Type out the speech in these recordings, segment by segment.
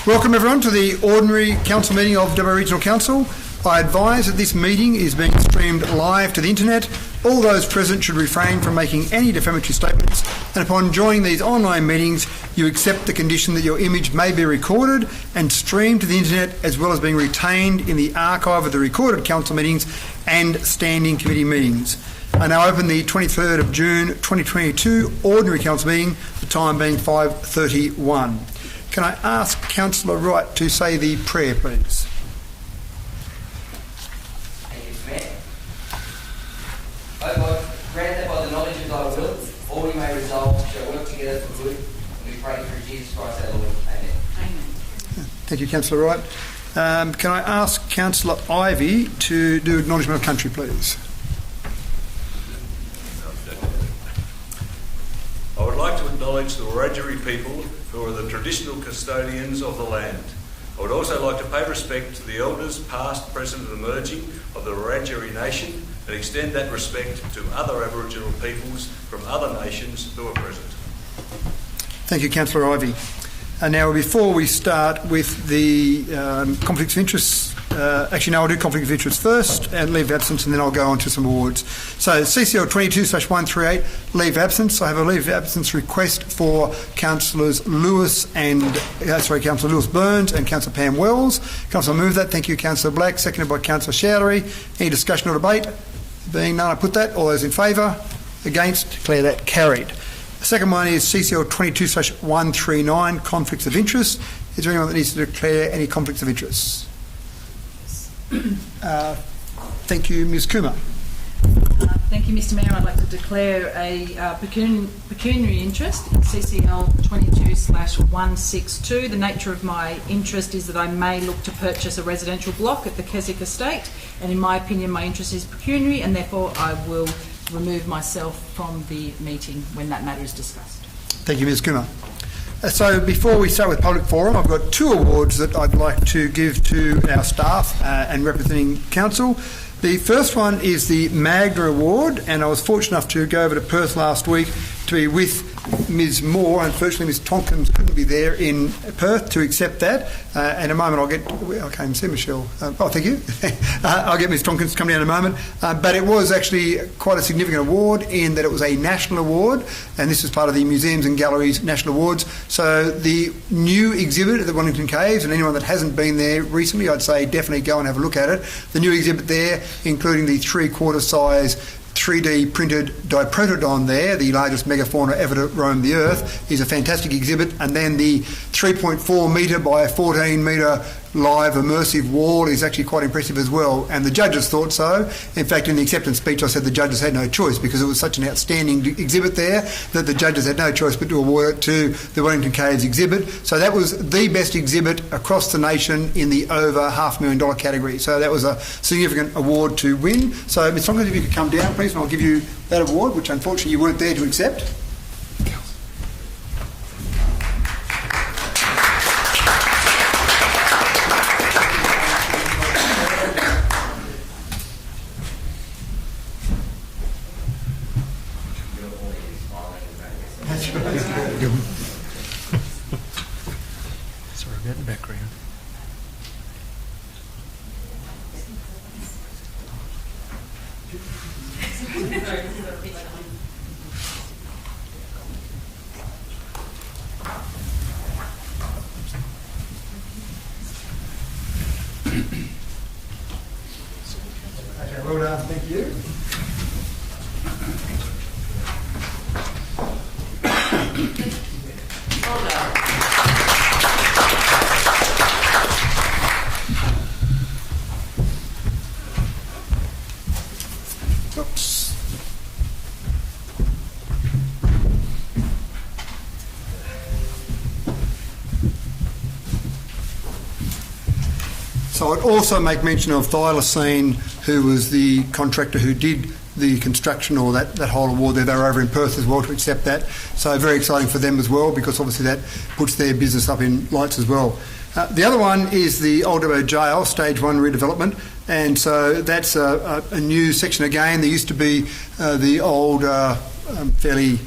Welcome everyone to the ordinary council meeting of WA Regional Council. I advise that this meeting is being streamed live to the internet. All those present should refrain from making any defamatory statements, and upon joining these online meetings you accept the condition that your image may be recorded and streamed to the internet, as well as being retained in the archive of the recorded council meetings and standing committee meetings. I now open the 23rd of June 2022 ordinary council meeting, the time being 5:31. Can I ask Councillor Wright to say the prayer, please? Thank you, Mayor. O God, grant that by the knowledge of thy will, all we may resolve shall work together for good, and we pray through Jesus Christ our Lord. Amen. Amen. Thank you, Councillor Wright. Can I ask Councillor Ivey to do acknowledgement of country, please? I would like to acknowledge the Wiradjuri people who are the traditional custodians of the land. I would also like to pay respect to the elders past, present and emerging of the Wiradjuri nation and extend that respect to other Aboriginal peoples from other nations who are present. Thank you, Councillor Ivey. Now, before we start with the conflicts of interest, I'll do conflict of interest first and leave of absence, and then I'll go on to some awards. So, CCL 22/138, leave of absence. I have a leave of absence request for Councillors Lewis Councillor Lewis Burns and Councillor Pam Wells. Councillor, move that. Thank you, Councillor Black. Seconded by Councillor Chowdhury. Any discussion or debate? Being none, I put that. All those in favour? Against? Declare that carried. The second one is CCL 22/139, conflicts of interest. Is there anyone that needs to declare any conflicts of interest? Thank you, Ms Kumar. Thank you, Mr Mayor. I'd like to declare a pecuniary interest in CCL 22/162. The nature of my interest is that I may look to purchase a residential block at the Keswick Estate, and in my opinion my interest is pecuniary, and therefore I will remove myself from the meeting when that matter is discussed. Thank you, Ms Kumar. So before we start with public forum, I've got two awards that I'd like to give to our staff and representing council. The first one is the Magna Award, and I was fortunate enough to go over to Perth last week to be with Ms Moore. Unfortunately, Ms Tompkins couldn't be there in Perth to accept that. In a moment, I can't even see Michelle. Thank you. I'll get Ms Tompkins to come down in a moment. But it was actually quite a significant award in that it was a national award, and this is part of the Museums and Galleries National Awards. So the new exhibit at the Wellington Caves, and anyone that hasn't been there recently, I'd say definitely go and have a look at it. The new exhibit there, including the 3/4 size 3D printed Diprotodon there, the largest megafauna ever to roam the earth, is a fantastic exhibit. And then the 3.4 metre by 14 metre live immersive wall is actually quite impressive as well, and the judges thought so. In fact, in the acceptance speech I said the judges had no choice because it was such an outstanding exhibit there that the judges had no choice but to award it to the Wellington Caves exhibit. So that was the best exhibit across the nation in the over $500,000 category. So that was a significant award to win. So Ms Tompkins, if you could come down please, and I'll give you that award, which unfortunately you weren't there to accept. Sorry about the background. Okay, well done, thank you. Oops. So I'd also make mention of Thylacine, who was the contractor who did the construction or that whole award there. They were over in Perth as well to accept that. So very exciting for them as well, because obviously that puts their business up in lights as well. The other one is the Old Dubbo Jail, Stage 1 redevelopment. And so that's a new section again. There used to be the old fairly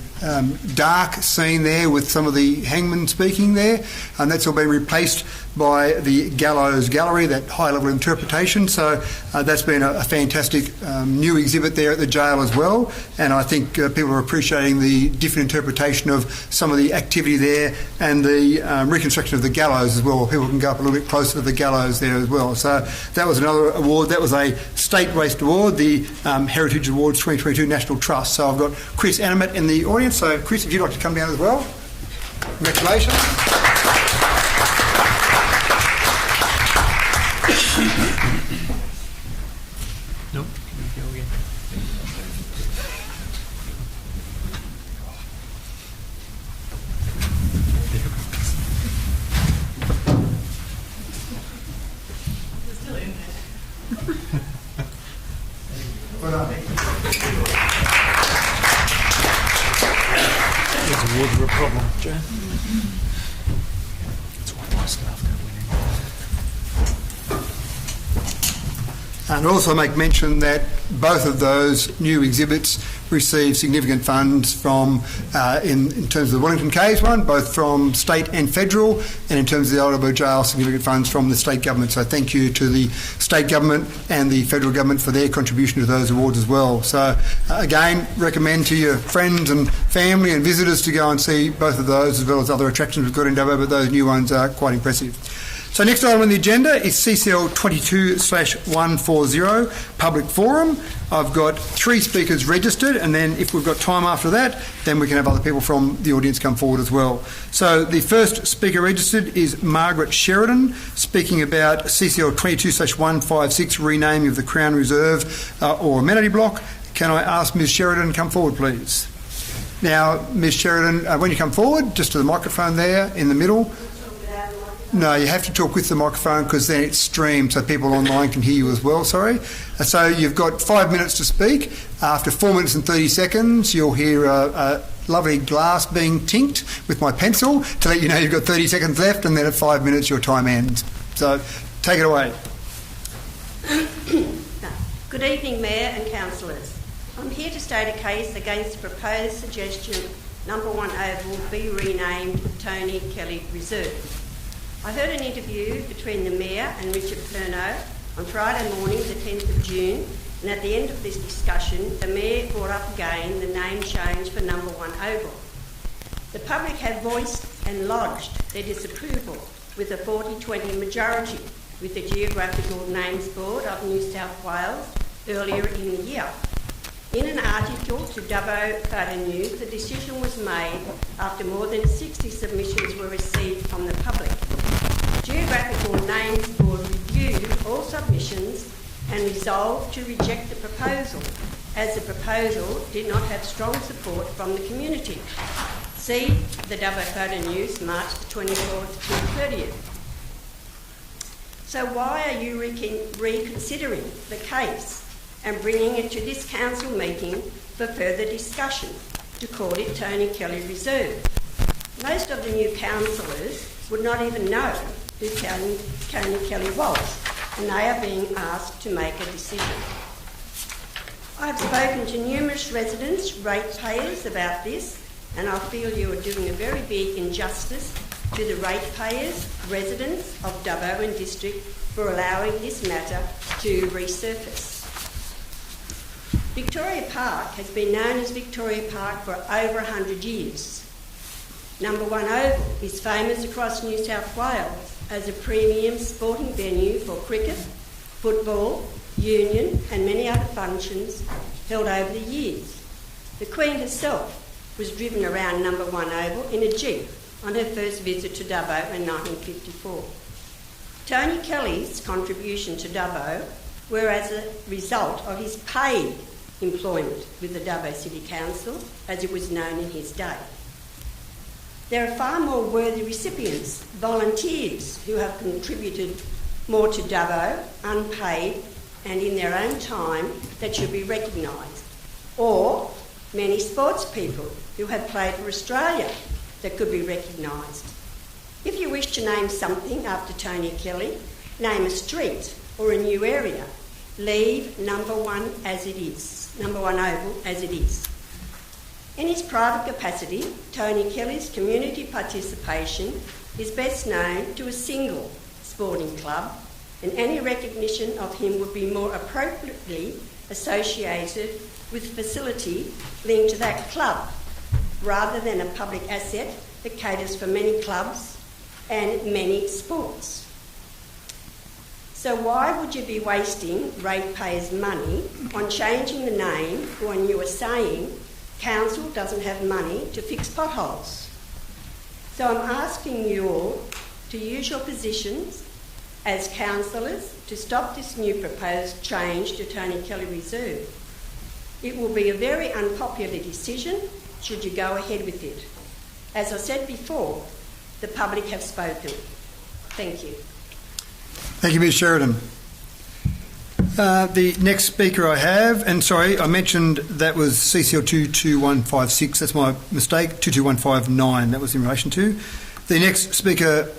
dark scene there with some of the hangmen speaking there, and that's all been replaced by the gallows gallery, that high-level interpretation. So that's been a fantastic new exhibit there at the jail as well, and I think people are appreciating the different interpretation of some of the activity there and the reconstruction of the gallows as well. People can go up a little bit closer to the gallows there as well. So that was another award. That was a state-based award, the Heritage Awards 2022 National Trust. So I've got Chris Animate in the audience. So Chris, if you'd like to come down as well. Congratulations. Nope. Can we go again? Well done. These awards were a problem, Joe. That's why my staff don't win anything. And also make mention that both of those new exhibits receive significant funds from, in terms of the Wellington Caves one, both from state and federal, and in terms of the Oldham Jail, significant funds from the state government. So thank you to the state government and the federal government for their contribution to those awards as well. So again, recommend to your friends and family and visitors to go and see both of those, as well as other attractions we've got in Dubbo, but those new ones are quite impressive. So next item on the agenda is CCL 22/140 Public Forum. I've got 3 speakers registered, and then if we've got time after that, then we can have other people from the audience come forward as well. So the first speaker registered is Margaret Sheridan, speaking about CCL 22/156 renaming of the Crown Reserve or amenity block. Can I ask Ms Sheridan to come forward, please? Now, Ms Sheridan, when you come forward, just to the microphone there in the middle. No, you have to talk with the microphone because then it's streamed so people online can hear you as well, sorry. So you've got 5 minutes to speak. After 4 minutes and 30 seconds, you'll hear a lovely glass being tinked with my pencil to let you know you've got 30 seconds left, and then at 5 minutes your time ends. So take it away. Good evening, Mayor and Councillors. I'm here to state a case against the proposed suggestion Number 1 Oval be renamed Tony Kelly Reserve. I heard an interview between the Mayor and Richard Perno on Friday morning, the 10th of June, and at the end of this discussion, the Mayor brought up again the name change for Number 1 Oval. The public have voiced and lodged their disapproval with a 40-20 majority with the Geographical Names Board of New South Wales earlier in the year. In an article to Dubbo Photo News, the decision was made after more than 60 submissions were received from the public. Geographical Names Board reviewed all submissions and resolved to reject the proposal, as the proposal did not have strong support from the community. See the Dubbo Photo News, March 24th to 30th. So why are you reconsidering the case and bringing it to this council meeting for further discussion to call it Tony Kelly Reserve? Most of the new councillors would not even know who Tony Kelly was, and they are being asked to make a decision. I have spoken to numerous residents, ratepayers about this, and I feel you are doing a very big injustice to the ratepayers, residents of Dubbo and District for allowing this matter to resurface. Victoria Park has been known as Victoria Park for over 100 years. Number 1 Oval is famous across New South Wales as a premium sporting venue for cricket, football, union and many other functions held over the years. The Queen herself was driven around Number 1 Oval in a Jeep on her first visit to Dubbo in 1954. Tony Kelly's contribution to Dubbo were as a result of his paid employment with the Dubbo City Council, as it was known in his day. There are far more worthy recipients, volunteers, who have contributed more to Dubbo, unpaid and in their own time, that should be recognised. Or many sports people who have played for Australia that could be recognised. If you wish to name something after Tony Kelly, name a street or a new area. Leave Number 1 as it is, Number 1 Oval as it is. In his private capacity, Tony Kelly's community participation is best known to a single sporting club, and any recognition of him would be more appropriately associated with facility linked to that club, rather than a public asset that caters for many clubs and many sports. So why would you be wasting ratepayers' money on changing the name when you are saying council doesn't have money to fix potholes? So I'm asking you all to use your positions as councillors to stop this new proposed change to Tony Kelly Reserve. It will be a very unpopular decision should you go ahead with it. As I said before, the public have spoken. Thank you. Thank you, Ms Sheridan. The next speaker I have, and sorry, I mentioned that was CCL 22156. That's my mistake, 22159. That was in relation to. The next speaker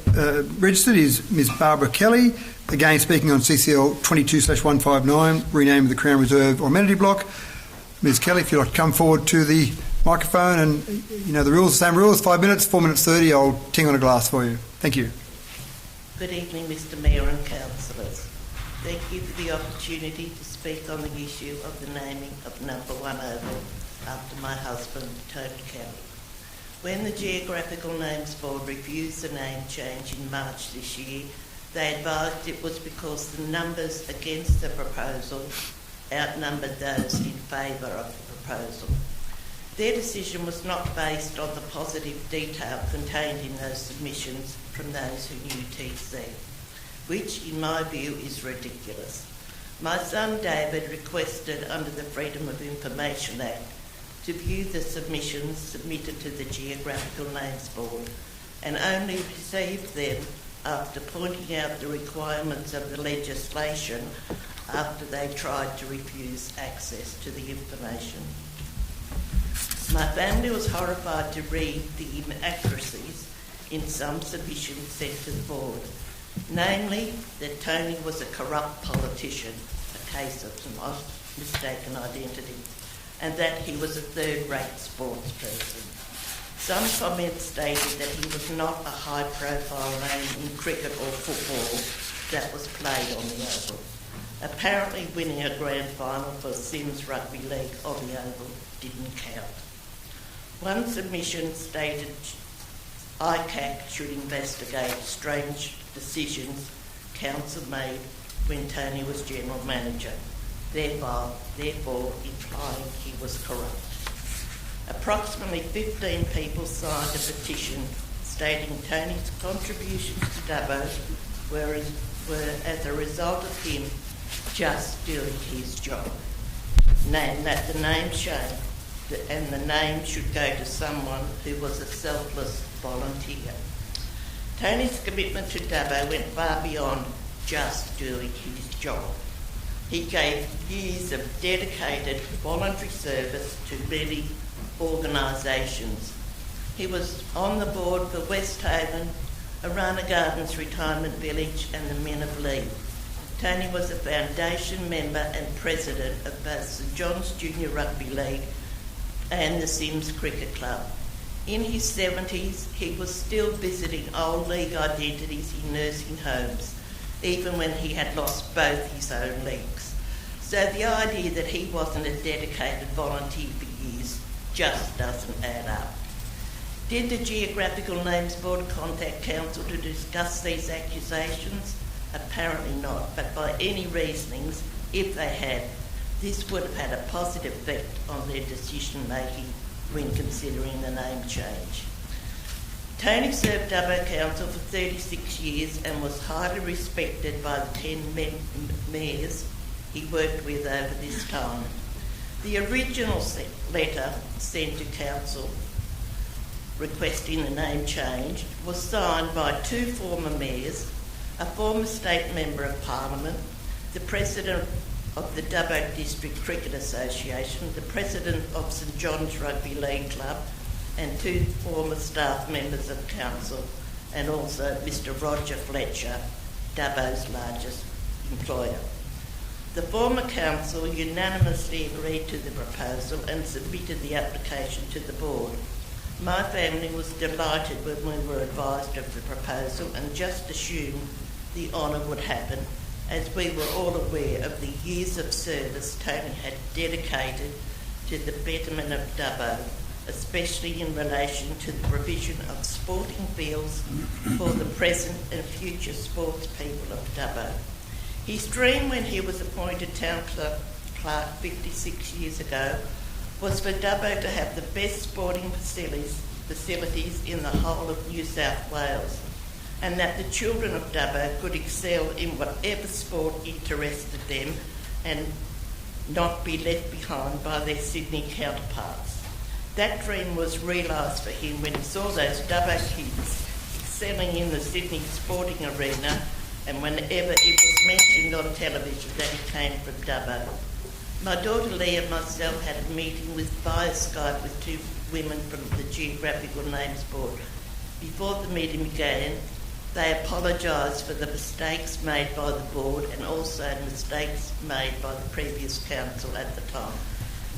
registered is Ms Barbara Kelly, again speaking on CCL 22/159, renaming the Crown Reserve or amenity block. Ms Kelly, if you'd like to come forward to the microphone, and you know the rules, same rules, 5 minutes, 4 minutes 30, I'll ting on a glass for you. Thank you. Good evening, Mr Mayor and councillors. Thank you for the opportunity to speak on the issue of the naming of Number 1 Oval after my husband, Tony Kelly. When the Geographical Names Board reviewed the name change in March this year, they advised it was because the numbers against the proposal outnumbered those in favour of the proposal. Their decision was not based on the positive detail contained in those submissions from those who knew TC, which in my view is ridiculous. My son David requested under the Freedom of Information Act to view the submissions submitted to the Geographical Names Board and only received them after pointing out the requirements of the legislation after they tried to refuse access to the information. My family was horrified to read the inaccuracies in some submissions sent to the board, namely that Tony was a corrupt politician, a case of some mistaken identity, and that he was a third-rate sports person. Some comments stated that he was not a high-profile name in cricket or football that was played on the Oval. Apparently winning a grand final for Sims Rugby League on the Oval didn't count. One submission stated ICAC should investigate strange decisions council made when Tony was general manager, therefore implying he was corrupt. Approximately 15 people signed a petition stating Tony's contributions to Dubbo were as a result of him just doing his job, and that the name changed, and the name should go to someone who was a selfless volunteer. Tony's commitment to Dubbo went far beyond just doing his job. He gave years of dedicated voluntary service to many organisations. He was on the board for Westhaven, Arana Gardens Retirement Village and the Men of Leigh. Tony was a foundation member and president of both St John's Junior Rugby League and the Sims Cricket Club. In his 70s, he was still visiting old league identities in nursing homes, even when he had lost both his own legs. So the idea that he wasn't a dedicated volunteer for years just doesn't add up. Did the Geographical Names Board contact council to discuss these accusations? Apparently not, but by any reasonings, if they had, this would have had a positive effect on their decision making when considering the name change. Tony served Dubbo Council for 36 years and was highly respected by the 10 mayors he worked with over this time. The original letter sent to council requesting the name change was signed by 2 former mayors, a former state member of Parliament, the president of the Dubbo District Cricket Association, the president of St John's Rugby League Club, and 2 former staff members of council, and also Mr Roger Fletcher, Dubbo's largest employer. The former council unanimously agreed to the proposal and submitted the application to the board. My family was delighted when we were advised of the proposal and just assumed the honour would happen, as we were all aware of the years of service Tony had dedicated to the betterment of Dubbo, especially in relation to the provision of sporting fields for the present and future sports people of Dubbo. His dream when he was appointed town clerk 56 years ago was for Dubbo to have the best sporting facilities in the whole of New South Wales, and that the children of Dubbo could excel in whatever sport interested them and not be left behind by their Sydney counterparts. That dream was realised for him when he saw those Dubbo kids excelling in the Sydney sporting arena, and whenever it was mentioned on television that he came from Dubbo. My daughter Leah and myself had a meeting via Skype with two women from the Geographical Names Board. Before the meeting began, they apologised for the mistakes made by the board and also mistakes made by the previous council at the time.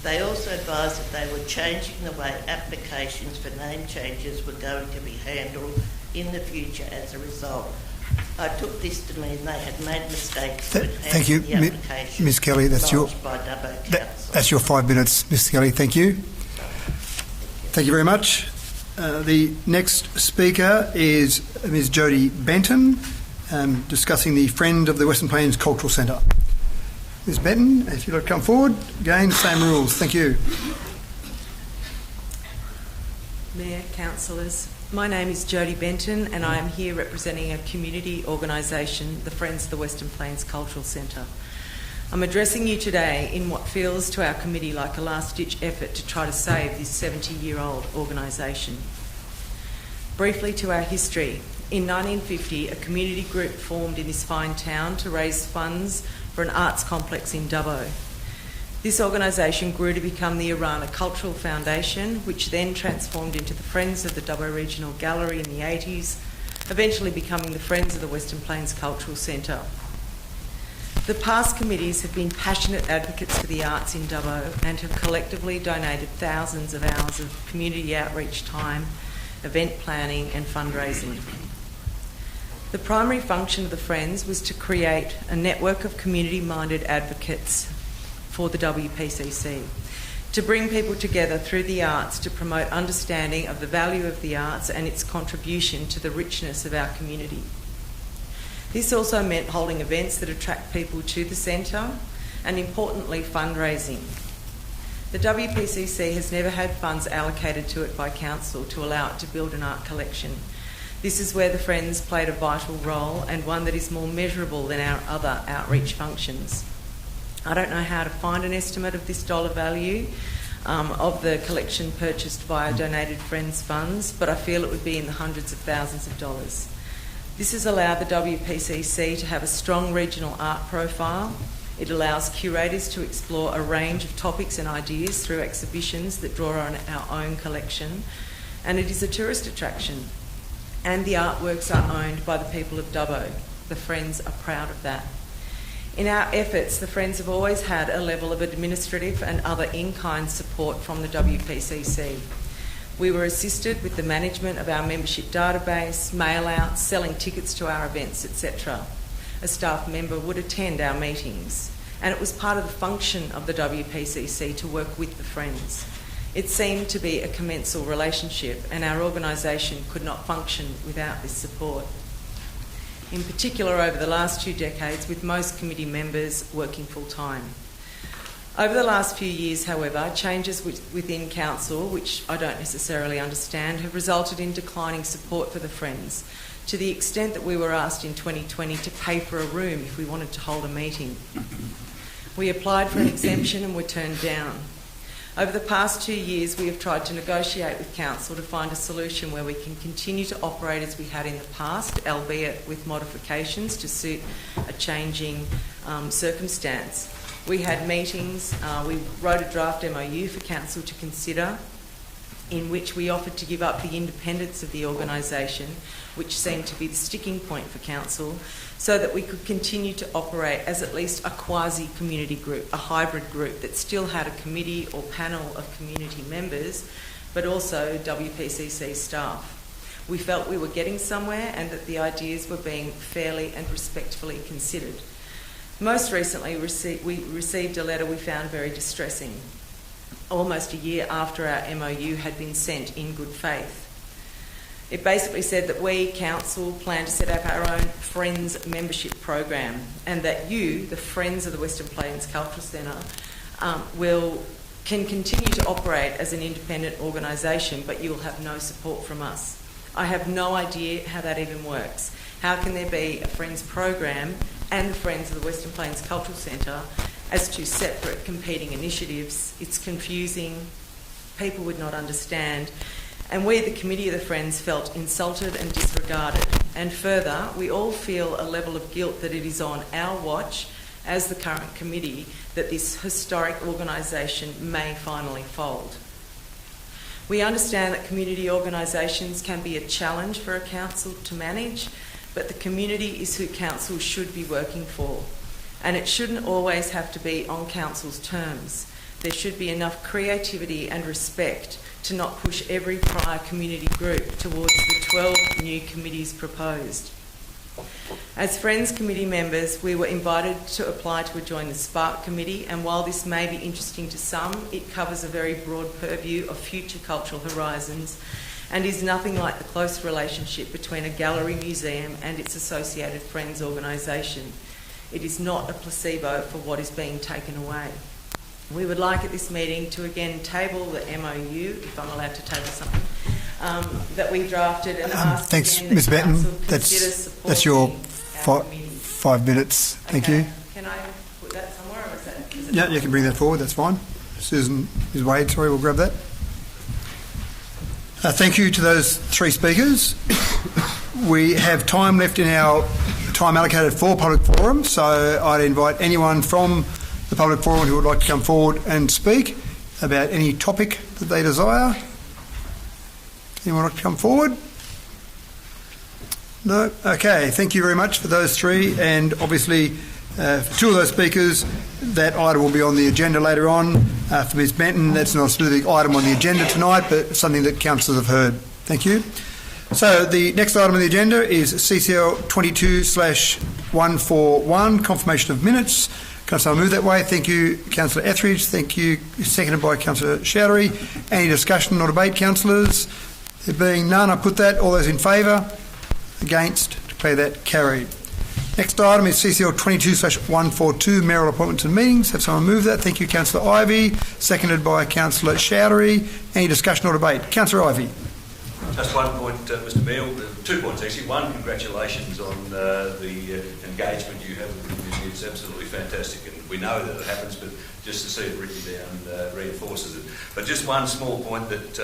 They also advised that they were changing the way applications for name changes were going to be handled in the future as a result. I took this to mean they had made mistakes. Thank you, the application Ms Kelly. That's your lodged by Dubbo Council. that's your 5 minutes, Ms Kelly. Thank you. Thank you very much. The next speaker is Ms Jodie Benton, discussing the Friend of the Western Plains Cultural Centre. Ms Benton, if you'd like to come forward. Again, same rules. Thank you. Mayor, councillors, my name is Jodie Benton and I am here representing a community organisation, the Friends of the Western Plains Cultural Centre. I'm addressing you today in what feels to our committee like a last-ditch effort to try to save this 70-year-old organisation. Briefly to our history. In 1950, a community group formed in this fine town to raise funds for an arts complex in Dubbo. This organisation grew to become the Arana Cultural Foundation, which then transformed into the Friends of the Dubbo Regional Gallery in the 80s, eventually becoming the Friends of the Western Plains Cultural Centre. The past committees have been passionate advocates for the arts in Dubbo and have collectively donated thousands of hours of community outreach time, event planning and fundraising. The primary function of the Friends was to create a network of community-minded advocates for the WPCC, to bring people together through the arts to promote understanding of the value of the arts and its contribution to the richness of our community. This also meant holding events that attract people to the centre and, importantly, fundraising. The WPCC has never had funds allocated to it by council to allow it to build an art collection. This is where the Friends played a vital role and one that is more measurable than our other outreach functions. I don't know how to find an estimate of this dollar value of the collection purchased via donated Friends funds, but I feel it would be in the hundreds of thousands of dollars. This has allowed the WPCC to have a strong regional art profile. It allows curators to explore a range of topics and ideas through exhibitions that draw on our own collection, and it is a tourist attraction. And the artworks are owned by the people of Dubbo. The Friends are proud of that. In our efforts, the Friends have always had a level of administrative and other in-kind support from the WPCC. We were assisted with the management of our membership database, mail-outs, selling tickets to our events, etc. A staff member would attend our meetings, and it was part of the function of the WPCC to work with the Friends. It seemed to be a commensal relationship, and our organisation could not function without this support. In particular, over the last 2 decades, with most committee members working full-time. Over the last few years, however, changes within council, which I don't necessarily understand, have resulted in declining support for the Friends, to the extent that we were asked in 2020 to pay for a room if we wanted to hold a meeting. We applied for an exemption and were turned down. Over the past 2 years, we have tried to negotiate with council to find a solution where we can continue to operate as we had in the past, albeit with modifications to suit a changing circumstance. We had meetings, we wrote a draft MOU for council to consider, in which we offered to give up the independence of the organisation, which seemed to be the sticking point for council, so that we could continue to operate as at least a quasi-community group, a hybrid group that still had a committee or panel of community members, but also WPCC staff. We felt we were getting somewhere and that the ideas were being fairly and respectfully considered. Most recently, we received a letter we found very distressing, almost a year after our MOU had been sent in good faith. It basically said that we, council, plan to set up our own Friends membership program, and that you, the Friends of the Western Plains Cultural Centre, can continue to operate as an independent organisation, but you will have no support from us. I have no idea how that even works. How can there be a Friends program and the Friends of the Western Plains Cultural Centre as two separate competing initiatives? It's confusing. People would not understand. And we, the Committee of the Friends, felt insulted and disregarded. And further, we all feel a level of guilt that it is on our watch, as the current committee, that this historic organisation may finally fold. We understand that community organisations can be a challenge for a council to manage, but the community is who council should be working for. And it shouldn't always have to be on council's terms. There should be enough creativity and respect to not push every prior community group towards the 12 new committees proposed. As Friends Committee members, we were invited to apply to join the Spark Committee, and while this may be interesting to some, it covers a very broad purview of future cultural horizons and is nothing like the close relationship between a gallery museum and its associated Friends organisation. It is not a placebo for what is being taken away. We would like at this meeting to again table the MOU, if I'm allowed to table something, that we drafted and ask thanks, again Ms. that Benton. council consider supporting That's your our committee. 5 minutes. Thank you. Can I put that somewhere, or is it Yeah, you can bring that forward. That's fine. Susan, Ms. Wade, sorry, we'll grab that. Thank you to those three speakers. We have time left in our time allocated for public forum, so I'd invite anyone from the public forum who would like to come forward and speak about any topic that they desire. Anyone like to come forward? No? Okay, thank you very much for those three, and obviously for two of those speakers, that item will be on the agenda later on. For Ms Benton, that's not a specific item on the agenda tonight, but something that councillors have heard. Thank you. So the next item on the agenda is CCL 22/141, confirmation of minutes. Can I move that way? Thank you, Councillor Etheridge. Thank you. Seconded by Councillor Chowdhury. Any discussion or debate, councillors? There being none, I put that. All those in favour? Against? Declare that carried. Next item is CCL 22/142, mayoral appointments and meetings. Have someone move that? Thank you, Councillor Ivey. Seconded by Councillor Chowdhury. Any discussion or debate? Councillor Ivey. Just one point, Mr Mayor, 2 points actually. One, congratulations on the engagement you have with the community. It's absolutely fantastic, and we know that it happens, but just to see it written down reinforces it. But just one small point that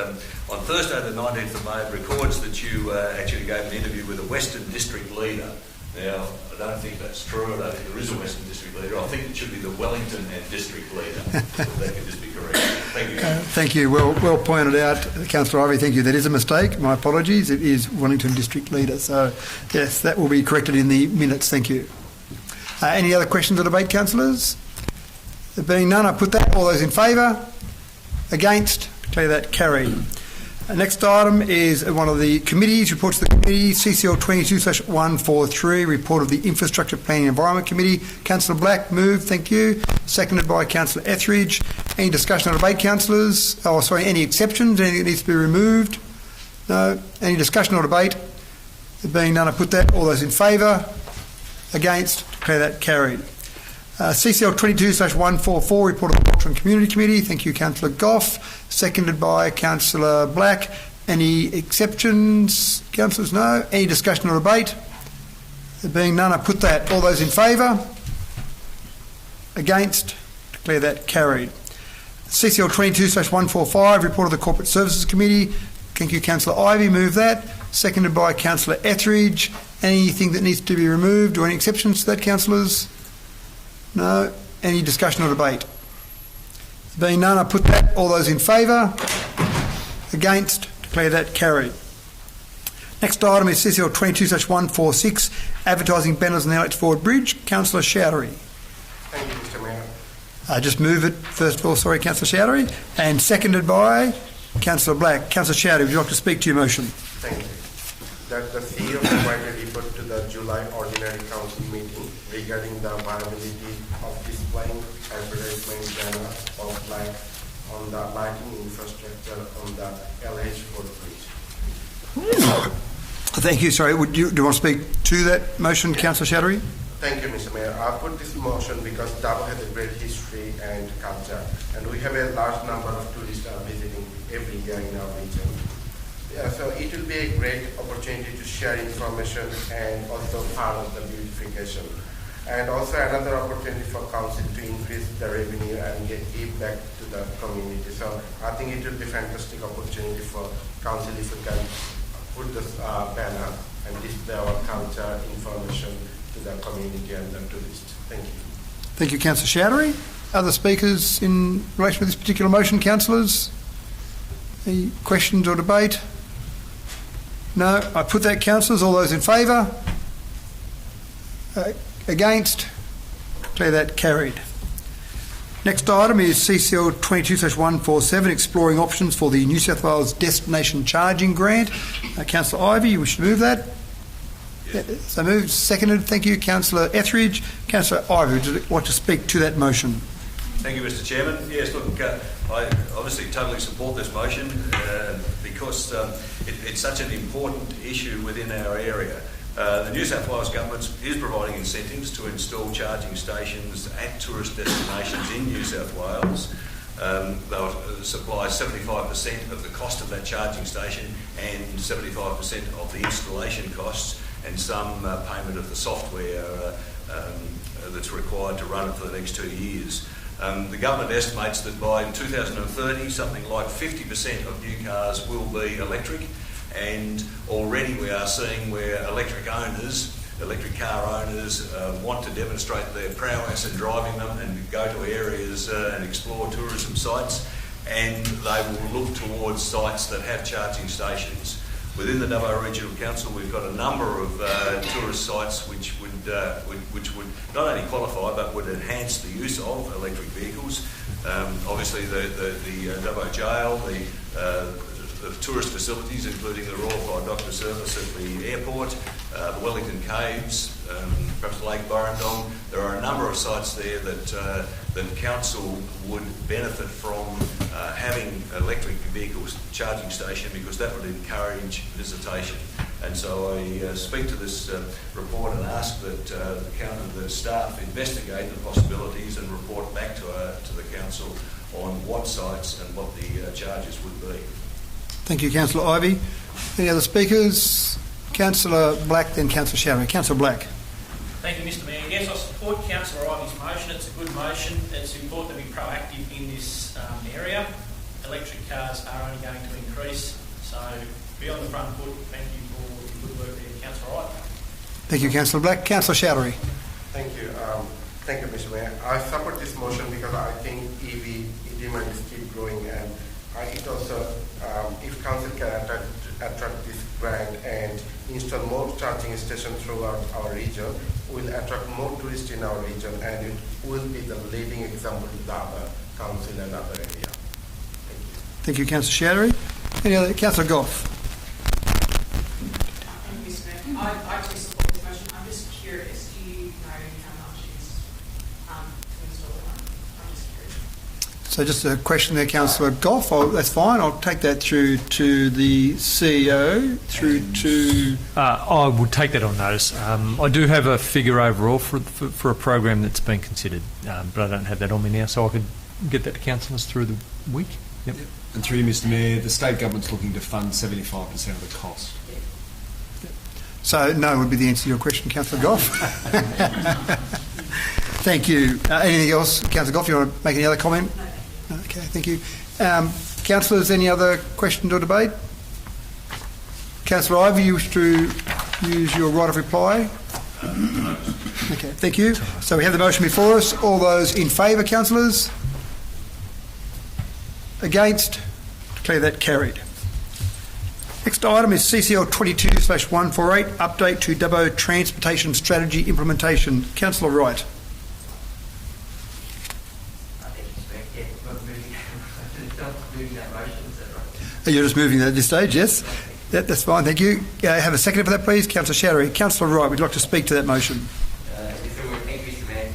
on Thursday the 19th of May it records that you actually gave an interview with a Western District leader. Now, I don't think that's true. I don't think there is a Western District leader. I think it should be the Wellington and District leader. That can just be correct. Thank you. Thank you. Well pointed out, Councillor Ivey. Thank you. That is a mistake. My apologies. It is Wellington District Leader. So, yes, that will be corrected in the minutes. Thank you. Any other questions or debate, councillors? There being none, I put that. All those in favour? Against? Declare that carried. Next item is one of the committees, reports to the committee, CCL 22/143, report of the Infrastructure Planning and Environment Committee. Councillor Black, move, thank you. Seconded by Councillor Etheridge. Any discussion or debate, councillors? Oh, sorry, any exceptions? Anything that needs to be removed? No. Any discussion or debate? There being none, I put that. All those in favour? Against? Declare that carried. CCL 22/144, report of the Culture and Community Committee. Thank you, Councillor Goff. Seconded by Councillor Black. Any exceptions? Councillors, no. Any discussion or debate? There being none, I put that. All those in favour? Against? Declare that carried. CCL 22/145, report of the Corporate Services Committee. Thank you, Councillor Ivey. Move that. Seconded by Councillor Etheridge. Anything that needs to be removed or any exceptions to that, councillors? No. Any discussion or debate? Being none, I put that. All those in favour? Against? Declare that carried. Next item is CCL 22/146, advertising banners on the Alex Ford Bridge. Councillor Chowdhury. Thank you, Mr. Mayor. Just move it, first of all, sorry, Councillor Chowdhury, and seconded by Councillor Black. Councillor Chowdhury, would you like to speak to your motion? Thank you. That the CEO provided report to the July Ordinary Council meeting regarding the viability of displaying advertisement banner of light on the lighting infrastructure on the LH Ford Bridge. Thank you. Sorry, do you want to speak to that motion, Councillor Chowdhury? Thank you, Mr. Mayor. I put this motion because Davao has a great history and culture, and we have a large number of tourists visiting every year in our region. So it will be a great opportunity to share information and also part of the beautification. And also another opportunity for council to increase the revenue and give back to the community. So I think it will be a fantastic opportunity for council if we can put this banner and display our culture information to the community and the tourists. Thank you. Thank you, Councillor Chowdhury. Other speakers in relation to this particular motion, councillors? Any questions or debate? No. I put that, councillors. All those in favour? Against? Declare that carried. Next item is CCL 22/147, exploring options for the New South Wales Destination Charging Grant. Councillor Ivey, you wish to move that? Yes. So moved, seconded. Thank you, Councillor Etheridge. Councillor Ivey, would you like to speak to that motion? Thank you, Mr. Chairman. Yes, look, I obviously totally support this motion because it's such an important issue within our area. The New South Wales Government is providing incentives to install charging stations at tourist destinations in New South Wales. They'll supply 75% of the cost of that charging station and 75% of the installation costs, and some payment of the software that's required to run it for the next 2 years. The government estimates that by 2030, something like 50% of new cars will be electric, and already we are seeing where electric car owners want to demonstrate their prowess in driving them and go to areas and explore tourism sites, and they will look towards sites that have charging stations. Within the Davao Regional Council, we've got a number of tourist sites which would not only qualify but would enhance the use of electric vehicles. Obviously, the Davao Jail, the tourist facilities, including the Royal Fly Doctor Service at the airport, the Wellington Caves, perhaps Lake Burrendong. There are a number of sites there that council would benefit from having electric vehicles charging station, because that would encourage visitation. And so I speak to this report and ask that the staff investigate the possibilities and report back to the council on what sites and what the charges would be. Thank you, Councillor Ivey. Any other speakers? Councillor Black, then Councillor Chowdhury. Councillor Black. Thank you, Mr. Mayor. Yes, I support Councillor Ivey's motion. It's a good motion. It's important to be proactive in this area. Electric cars are only going to increase, so be on the front foot. Thank you for your good work there, Councillor Ivey. Thank you, Councillor Black. Councillor Chowdhury. Thank you. Thank you, Mr. Mayor. I support this motion because I think EV demand is keep growing, and it also, if council can attract this grant and install more charging stations throughout our region, will attract more tourists in our region, and it will be the leading example to the other council and other area. Thank you, Councillor Chowdhury. Any other? Councillor Goff. Thank you, Mr. Mayor. I actually support this motion. I'm just curious. Do you know how much is to install one? I'm just curious. So just a question there, Councillor Goff. That's fine. I'll take that through to the CEO, I would take that on notice. I do have a figure overall for a program that's been considered, but I don't have that on me now, so I could get that to councillors through the week. Yep. And through you, Mr. Mayor, the state government's looking to fund 75% of the cost. So no would be the answer to your question, Councillor Goff. Thank you. Anything else, Councillor Goff? You want to make any other comment? No. Okay, thank you. Councillors, any other questions or debate? Councillor Ivey, you wish to use your right of reply? Okay, thank you. So we have the motion before us. All those in favour, councillors? Against? Declare that carried. Next item is CCL 22/148, update to Dubbo Transportation Strategy Implementation. Councillor Wright. I think it's correct, yeah. We're moving that motion, is that right? You're just moving that at this stage, yes? That's fine, thank you. Have a second for that, please. Councillor Shattery. Councillor Wright, would you like to speak to that motion? Thank you, Mr. Mayor.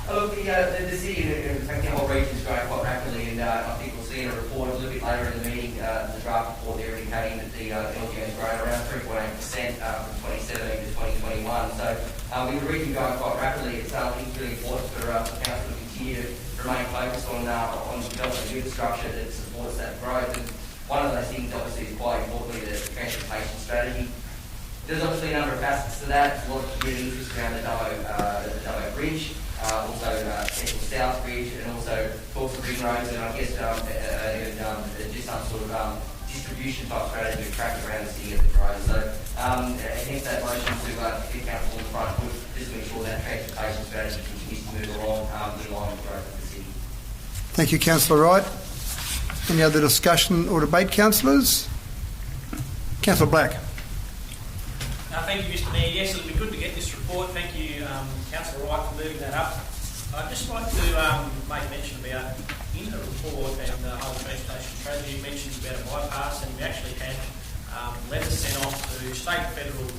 Look, the city and in fact the whole region is growing quite rapidly, and I think we'll see in a report a little bit later in the meeting, the draft report there indicating that the LGA has grown around 3.8% from 2017 to 2021. So with the region growing quite rapidly, it's really important for council to continue to remain focused on developing infrastructure that supports that growth. And one of those things, obviously, is quite importantly the transportation strategy. There's obviously a number of facets to that. There's a lot of community interest around the Dubbo Bridge, also Central South Bridge, and also talks of ring roads, and I guess just some sort of distribution type strategy of traffic around the city as it grows. So hence that motion to get council in front would just ensure that transportation strategy continues to move along in line with the growth of the city. Thank you, Councillor Wright. Any other discussion or debate, councillors? Councillor Black. Thank you, Mr. Mayor. Yes, it'll be good to get this report. Thank you, Councillor Wright, for moving that up. I'd just like to make mention about in the report and the whole transportation strategy. It mentions about a bypass, and we actually had letters sent off to state and federal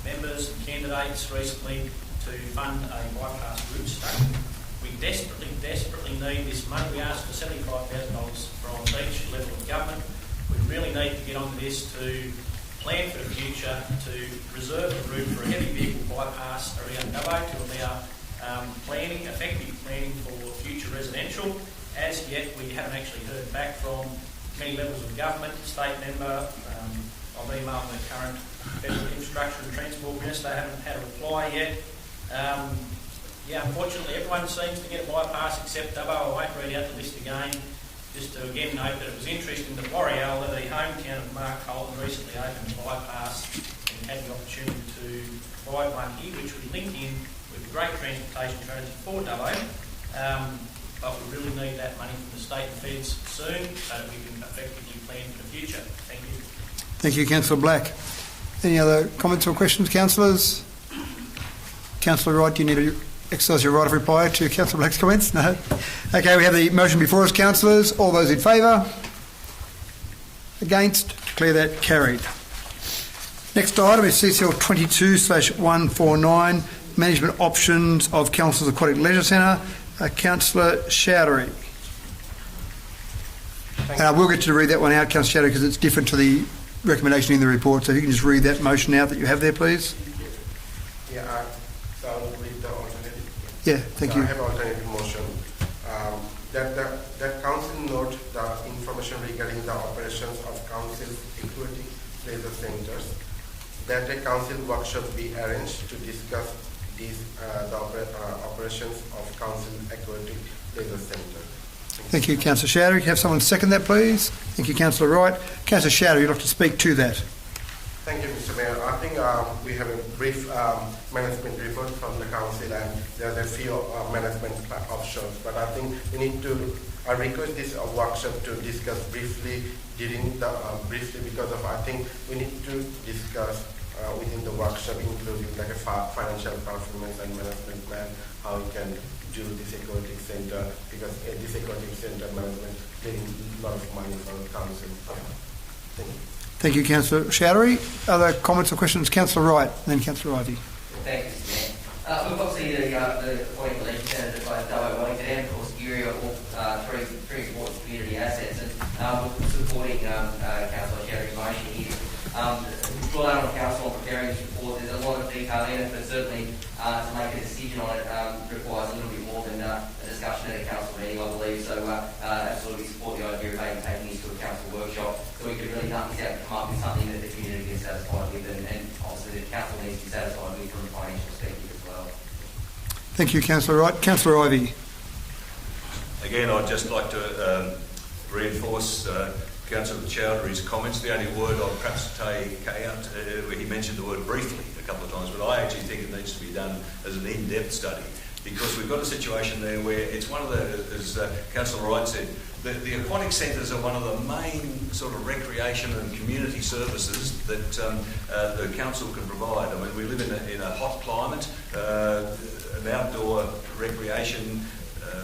members and candidates recently to fund a bypass route study. We desperately need this money. We asked for $75,000 from each level of government. We really need to get onto this to plan for the future, to reserve the route for a heavy vehicle bypass around Dubbo to allow effective planning for future residential. As yet, we haven't actually heard back from many levels of government, state member. I've emailed the current Federal Infrastructure and Transport Minister. They haven't had a reply yet. Unfortunately, everyone seems to get a bypass except Dubbo. I won't read out the list again. Just to again note that it was interesting that Warrialla, the hometown of Mark Colton, recently opened a bypass and had the opportunity to provide one here, which would link in with the great transportation strategy for Dubbo. But we really need that money from the state and feds soon so that we can effectively plan for the future. Thank you. Thank you, Councillor Black. Any other comments or questions, councillors? Councillor Wright, do you need to exercise your right of reply to Councillor Black's comments? No? Okay, we have the motion before us, councillors. All those in favour? Against? Declare that carried. Next item is CCL 22/149, Management Options of Council's Aquatic Leisure Centre. Councillor Chowdhury. And I will get you to read that one out, Councillor Chowdhury, because it's different to the recommendation in the report. So if you can just read that motion out that you have there, please. Yeah, so I'll read the alternative. Yeah, thank you. I have alternative motion. That council note the information regarding the operations of council's aquatic leisure centres. That a council workshop be arranged to discuss the operations of council aquatic leisure centre. Thank you, Councillor Chowdhury. Can you have someone second that, please? Thank you, Councillor Wright. Councillor Chowdhury, you'd like to speak to that. Thank you, Mr. Mayor. I think we have a brief management report from the council, and there's a few management options. But I think we need to. I request this workshop to discuss briefly because of I think we need to discuss within the workshop, including like a financial performance and management plan, how we can do this aquatic centre, because this aquatic centre management getting a lot of money from the council. Thank you. Thank you, Councillor Chowdhury. Other comments or questions? Councillor Wright, then Councillor Ivey. Thank you, Mr. Mayor. Look, obviously the Aquatic Leisure Centre that both Dubbo, Wellington and of course Uriah are all three important community assets, and supporting Councillor Chowdhury's motion here. Well done on council on preparing this report. There's a lot of detail in it, but certainly to make a decision on it requires a little bit more than a discussion at a council meeting, I believe. So absolutely support the idea of maybe taking this to a council workshop so we could really nut this out and come up with something that the community is satisfied with, and obviously the council needs to be satisfied with from a financial perspective as well. Thank you, Councillor Wright. Councillor Ivey. Again, I'd just like to reinforce Councillor Chowdhury's comments. The only word I'll perhaps take out, he mentioned the word briefly a couple of times, but I actually think it needs to be done as an in-depth study, because we've got a situation there where it's one of the, as Councillor Wright said, The aquatic centres are one of the main sort of recreation and community services that the council can provide. I mean, we live in a hot climate, an outdoor recreation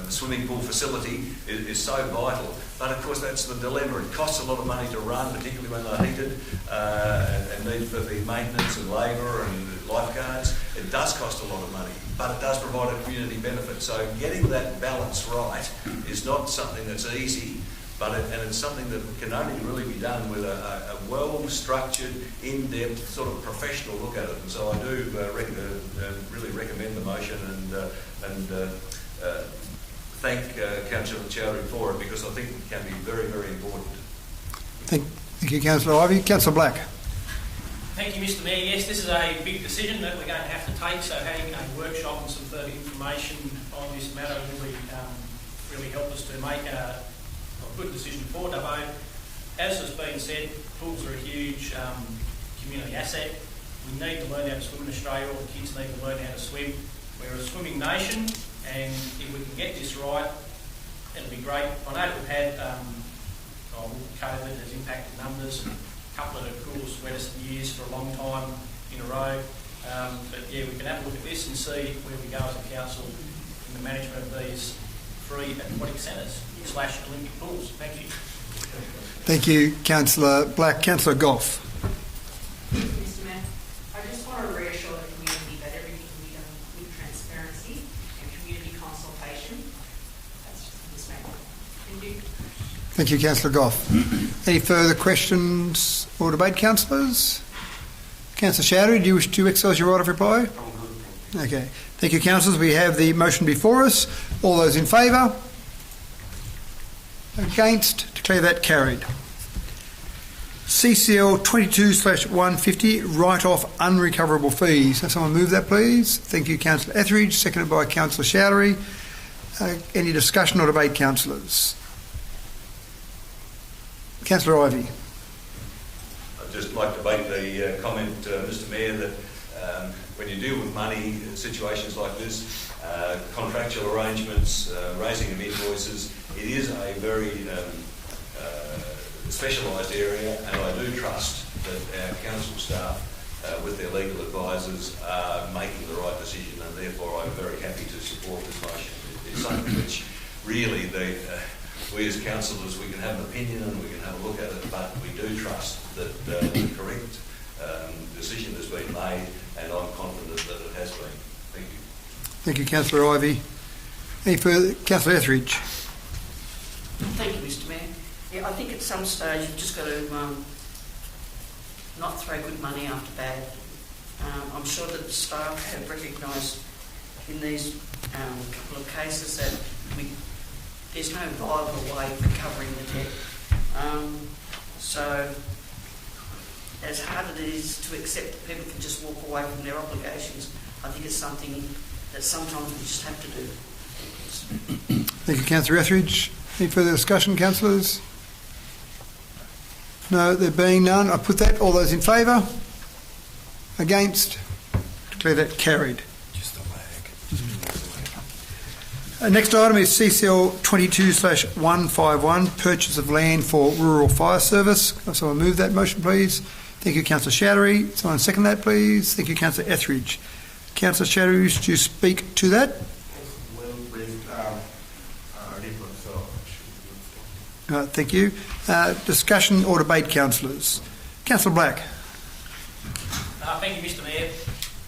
swimming pool facility is so vital. But of course that's the dilemma. It costs a lot of money to run, particularly when they're heated, and need for the maintenance and labour and lifeguards. It does cost a lot of money, but it does provide a community benefit. So getting that balance right is not something that's easy, but it's something that can only really be done with a well-structured, in-depth, sort of professional look at it. And so I do really recommend the motion and thank Councillor Chowdhury for it, because I think it can be very, very important. Thank you, Councillor Ivey. Councillor Black. Thank you, Mr Mayor. Yes, this is a big decision that we're going to have to take, so having a workshop and some further information on this matter really help us to make a good decision for Dubbo. As has been said, pools are a huge community asset. We need to learn how to swim in Australia. All the kids need to learn how to swim. We're a swimming nation, and if we can get this right, it'll be great. I know we've had COVID has impacted numbers, and a couple of the coolest, wettest years for a long time in a row. But yeah, we can have a look at this and see where we go as a council in the management of these free aquatic centres / Olympic pools. Thank you. Thank you, Councillor Black. Councillor Goff. Mr Mayor, I just want to reassure the community that everything will be done with transparency and community consultation. That's just Ms Mayor. Thank you. Thank you, Councillor Goff. Any further questions or debate, councillors? Councillor Chowdhury, do you wish to exercise your right of reply? Okay. Thank you, councillors. We have the motion before us. All those in favour? Against? Declare that carried. CCL 22/150, write-off unrecoverable fees. Can someone move that, please? Thank you, Councillor Etheridge. Seconded by Councillor Chowdhury. Any discussion or debate, councillors? Councillor Ivey. I'd just like to make the comment, Mr Mayor, that when you deal with money in situations like this, contractual arrangements, raising of invoices, it is a very specialised area, and I do trust that our council staff with their legal advisors are making the right decision, and therefore I'm very happy to support this motion. It's something which really we as councillors, we can have an opinion and we can have a look at it, but we do trust that the correct decision has been made, and I'm confident that it has been. Thank you. Thank you, Councillor Ivey. Any further? Councillor Etheridge. Thank you, Mr Mayor. Yeah, I think at some stage you've just got to not throw good money after bad. I'm sure that the staff have recognised in these couple of cases that there's no viable way of recovering the debt. So, as hard as it is to accept that people can just walk away from their obligations, I think it's something that sometimes we just have to do. Thank you, Councillor Etheridge. Any further discussion, councillors? No, there being none, I put that. All those in favour? Against? Declare that carried. Just a lag. Next item is CCL 22/151, purchase of land for rural fire service. Can someone move that motion, please? Thank you, Councillor Chowdhury. Someone second that, please. Thank you, Councillor Etheridge. Councillor Chowdhury, wish to speak to that? Thank you. Discussion or debate, councillors? Councillor Black. Thank you, Mr Mayor.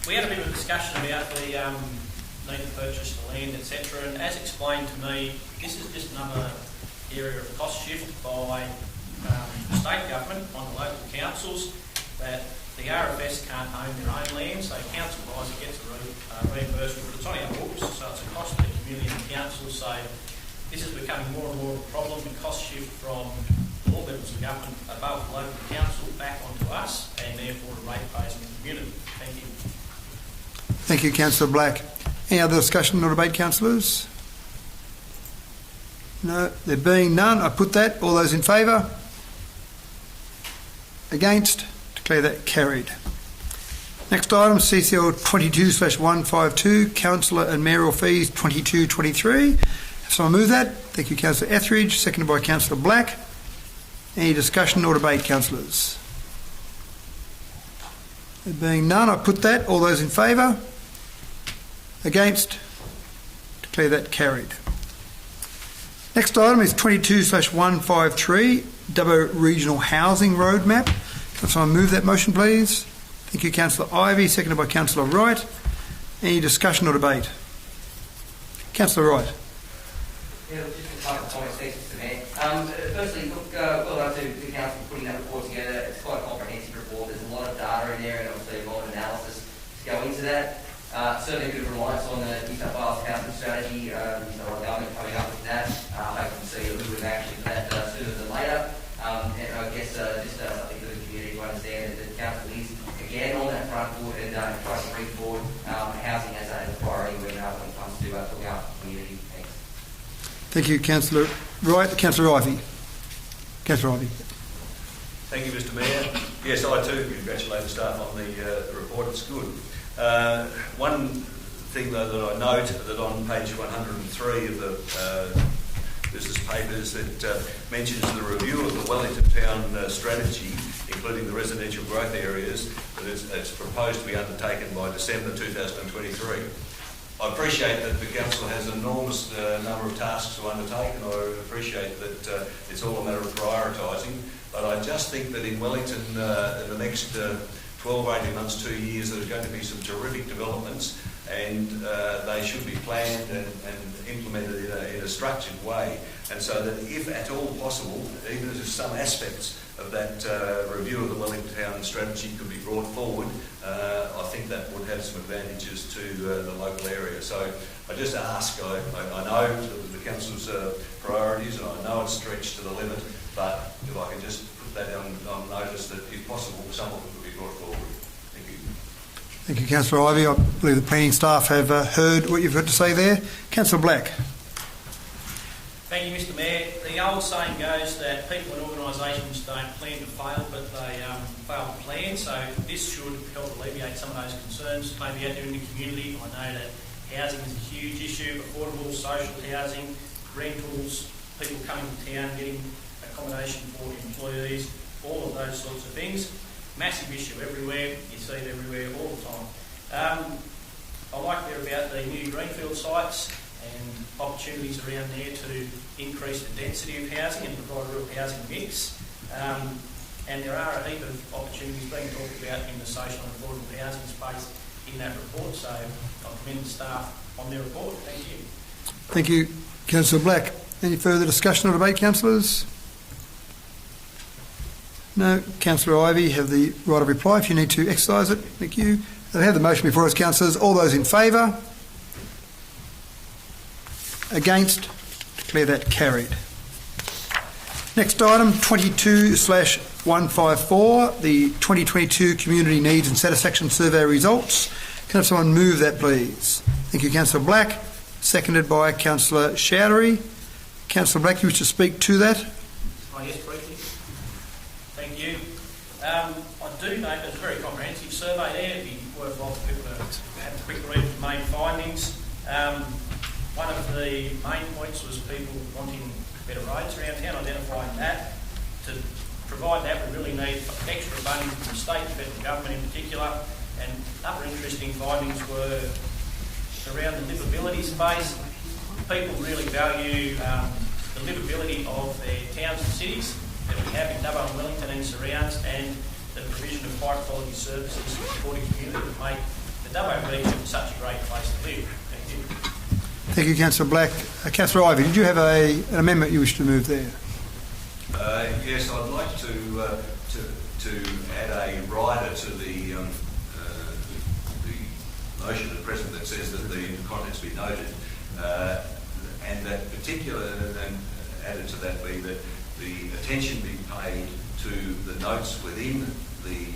We had a bit of a discussion about the need to purchase the land, etc. And as explained to me, this is just another area of cost shift by the state government on the local councils, that the RFS can't own their own land, so council-wise it gets a reimbursement, but it's on our books, so it's a cost to the community and the council. So this is becoming more and more of a problem, the cost shift from all levels of government above the local council back onto us, and therefore the ratepayers in the community. Thank you. Thank you, Councillor Black. Any other discussion or debate, councillors? No, there being none, I put that. All those in favour? Against? Declare that carried. Next item, CCL 22/152, councillor and mayoral fees 22/23. So I move that. Thank you, Councillor Etheridge. Seconded by Councillor Black. Any discussion or debate, councillors? There being none, I put that. All those in favour? Against? Declare that carried. Next item is 22/153, Dubbo Regional Housing Roadmap. Councillor, I move that motion, please. Thank you, Councillor Ivey. Seconded by Councillor Wright. Any discussion or debate? Councillor Wright. Yeah, just a couple of comments, thanks, Mr. Mayor. Firstly, look, well done to the council for putting that report together. It's quite a comprehensive report. There's a lot of data in there and obviously a lot of analysis to go into that. Certainly a bit of reliance on the New South Wales housing strategy, the New South Wales government coming up with that. I hope to see a little bit of action for that sooner than later. And I guess just something for the community to understand that the council is again on that front foot and tries to bring forward housing as a priority when it comes to looking after the community. Thanks. Thank you, Councillor Wright. Councillor Ivey. Councillor Ivey. Thank you, Mr. Mayor. Yes, I too congratulate the staff on the report. It's good. One thing though that I note that on page 103 of the business papers that mentions the review of the Wellington Town strategy, including the residential growth areas, that it's proposed to be undertaken by December 2023. I appreciate that the council has an enormous number of tasks to undertake, and I appreciate that it's all a matter of prioritising. But I just think that in Wellington, in the next 12, 18 months, 2 years, there's going to be some terrific developments, and they should be planned and implemented in a structured way. And so that if at all possible, even if some aspects of that review of the Wellington Town strategy could be brought forward, I think that would have some advantages to the local area. So I just ask, I know the council's priorities, and I know it's stretched to the limit, but if I can just put that on notice that if possible, some of it could be brought forward. Thank you. Thank you, Councillor Ivey. I believe the planning staff have heard what you've got to say there. Councillor Black. Thank you, Mr. Mayor. The old saying goes that people and organisations don't plan to fail, but they fail to plan. So this should help alleviate some of those concerns, maybe out there in the community. I know that housing is a huge issue, affordable social housing, rentals, people coming to town, getting accommodation for employees, all of those sorts of things. Massive issue everywhere. You see it everywhere all the time. I like there about the new greenfield sites and opportunities around there to increase the density of housing and provide a real housing mix. And there are a heap of opportunities being talked about in the social and affordable housing space in that report. So I commend the staff on their report. Thank you. Thank you, Councillor Black. Any further discussion or debate, councillors? No. Councillor Ivey, have the right of reply if you need to exercise it. Thank you. We have the motion before us, councillors. All those in favour? Against? Declare that carried. Next item, 22/154, the 2022 Community Needs and Satisfaction Survey results. Can I have someone move that, please? Thank you, Councillor Black. Seconded by Councillor Chowdhury. Councillor Black, you wish to speak to that? Oh, yes, briefly. Thank you. I do note there's a very comprehensive survey there. It'd be worthwhile for people to have a quick read of the main findings. One of the main points was people wanting better roads around town, identifying that. To provide that, we really need extra funding from the state and federal government in particular. And other interesting findings were around the livability space. People really value the livability of their towns and cities that we have in Dubbo and Wellington and surrounds, and the provision of high quality services supporting community that make the Dubbo region such a great place to live. Thank you. Thank you, Councillor Black. Councillor Ivey, did you have an amendment you wish to move there? Yes, I'd like to add a rider to the motion at present that says that the contents be noted, and that particular, and added to that be that the attention be paid to the notes within the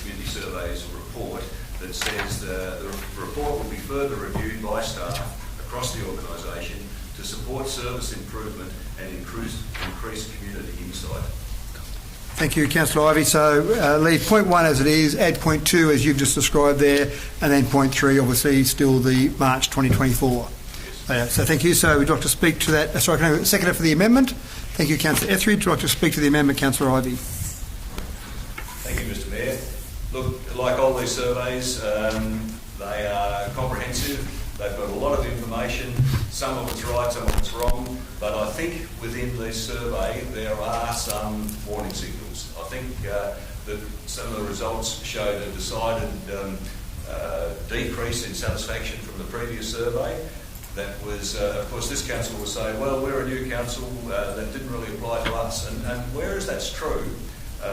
community surveys report that says the report will be further reviewed by staff across the organisation to support service improvement and increase community insight. Thank you, Councillor Ivey. So leave point 1 as it is, add point 2 as you've just described there, and then point 3 obviously still the March 2024. Yes. So thank you. So we'd like to speak to that. Sorry, can I have a seconder for the amendment? Thank you, Councillor Etheridge. Would like to speak to the amendment, Councillor Ivey. Thank you, Mr Mayor. Look, like all these surveys, they are comprehensive. They've got a lot of information. Some of it's right, some of it's wrong. But I think within this survey there are some warning signals. I think that some of the results showed a decided decrease in satisfaction from the previous survey. That was, of course, this council will say, well, we're a new council, that didn't really apply to us. And whereas that's true,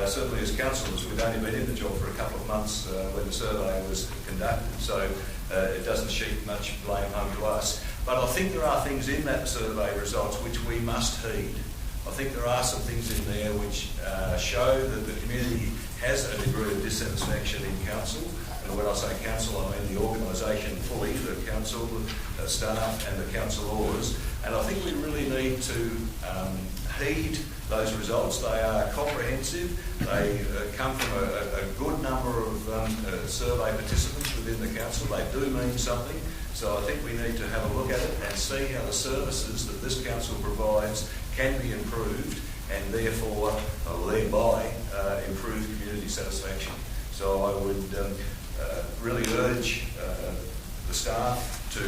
certainly as councillors, we've only been in the job for a couple of months when the survey was conducted, so it doesn't sheet much blame home to us. But I think there are things in that survey results which we must heed. I think there are some things in there which show that the community has a degree of dissatisfaction in council. And when I say council, I mean the organisation fully, the council staff and the councillors. And I think we really need to heed those results. They are comprehensive. They come from a good number of survey participants within the council. They do mean something. So I think we need to have a look at it and see how the services that this council provides can be improved and therefore, thereby, improve community satisfaction. So I would really urge the staff to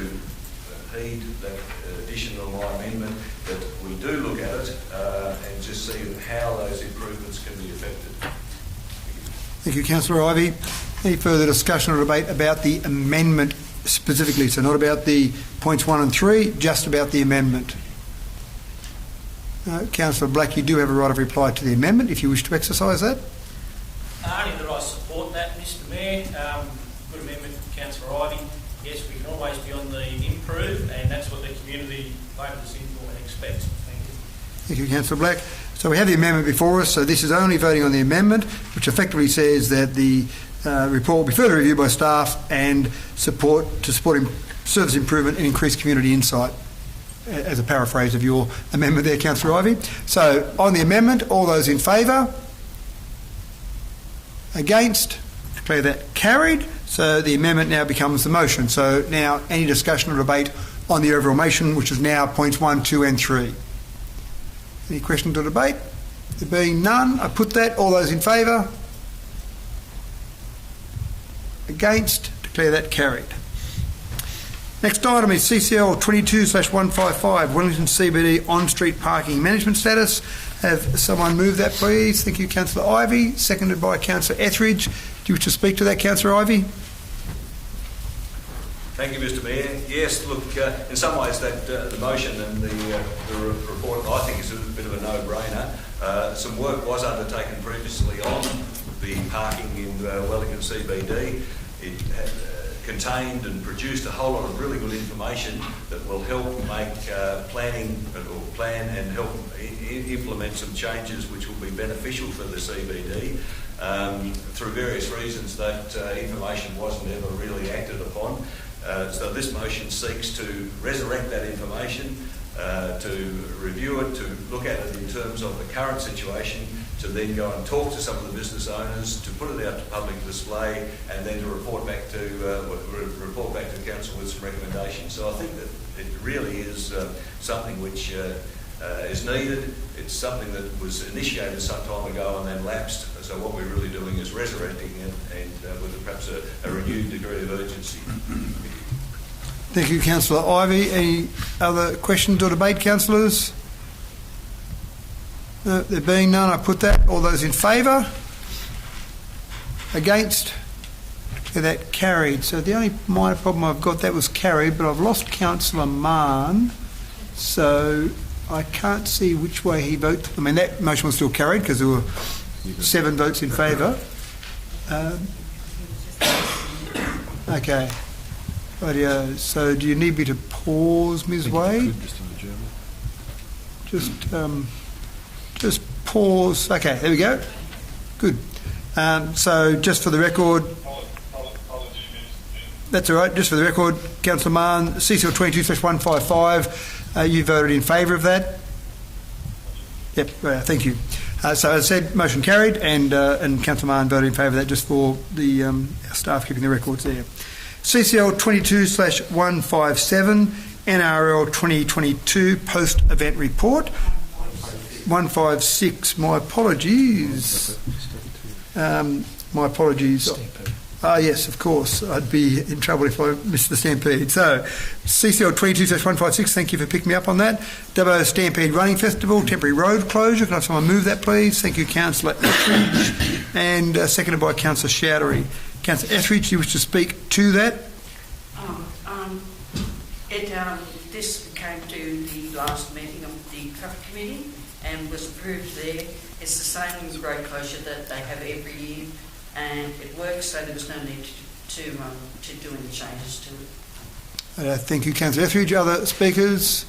heed that addition of my amendment, that we do look at it and just see how those improvements can be effected. Thank you, Councillor Ivey. Any further discussion or debate about the amendment specifically? So not about the points 1 and 3, just about the amendment. Councillor Black, you do have a right of reply to the amendment if you wish to exercise that. Only that I support that, Mr Mayor. Good amendment from Councillor Ivey. Yes, we can always be on the improve, and that's what the community voted us in for and expects. Thank you. Thank you, Councillor Black. So we have the amendment before us. So this is only voting on the amendment, which effectively says that the report will be further reviewed by staff and support service improvement and increased community insight, as a paraphrase of your amendment there, Councillor Ivey. So on the amendment, all those in favour? Against? Declare that carried. So the amendment now becomes the motion. So now any discussion or debate on the overall motion, which is now points 1, 2 and 3. Any questions or debate? There being none, I put that. All those in favour? Against? Declare that carried. Next item is CCL 22/155, Wellington CBD on-street parking management status. Have someone move that, please? Thank you, Councillor Ivey. Seconded by Councillor Etheridge. Do you wish to speak to that, Councillor Ivey? Thank you, Mr Mayor. Yes, look, in some ways that the motion and the report, I think, is a bit of a no-brainer. Some work was undertaken previously on the parking in Wellington CBD. It contained and produced a whole lot of really good information that will help make plan and help implement some changes which will be beneficial for the CBD. Through various reasons, that information wasn't ever really acted upon. So this motion seeks to resurrect that information, to review it, to look at it in terms of the current situation, to then go and talk to some of the business owners, to put it out to public display, and then to report back to council with some recommendations. So I think that it really is something which is needed. It's something that was initiated some time ago and then lapsed. So what we're really doing is resurrecting it, and with perhaps a renewed degree of urgency. Thank you, Councillor Ivey. Any other questions or debate, councillors? No, there being none, I put that. All those in favour? Against? Okay, that carried. So the only minor problem I've got, that was carried, but I've lost Councillor Mann, so I can't see which way he votes. I mean, that motion was still carried because there were 7 votes in favour. Okay. Radio. So do you need me to pause, Ms Wade? Just pause. Okay, there we go. Good. So just for the record, that's all right. Just for the record, Councillor Mann, CCL 22/155, you voted in favour of that? Yep, thank you. So as I said, motion carried, and Councillor Mann voted in favour of that, just for the our staff keeping the records there. CCL 22/157, NRL 2022 post-event report. 156, my apologies. My apologies. Yes, of course. I'd be in trouble if I missed the Stampede. So, CCL 22-156, thank you for picking me up on that. Dubbo Stampede Running Festival, temporary road closure. Can I have someone move that, please? Thank you, Councillor Etheridge. And seconded by Councillor Chowdhury. Councillor Etheridge, do you wish to speak to that? This came to the last meeting of the Traffic Committee and was approved there. It's the same road closure that they have every year, and it works, so there was no need to do any changes to it. Thank you, Councillor Etheridge. Other speakers?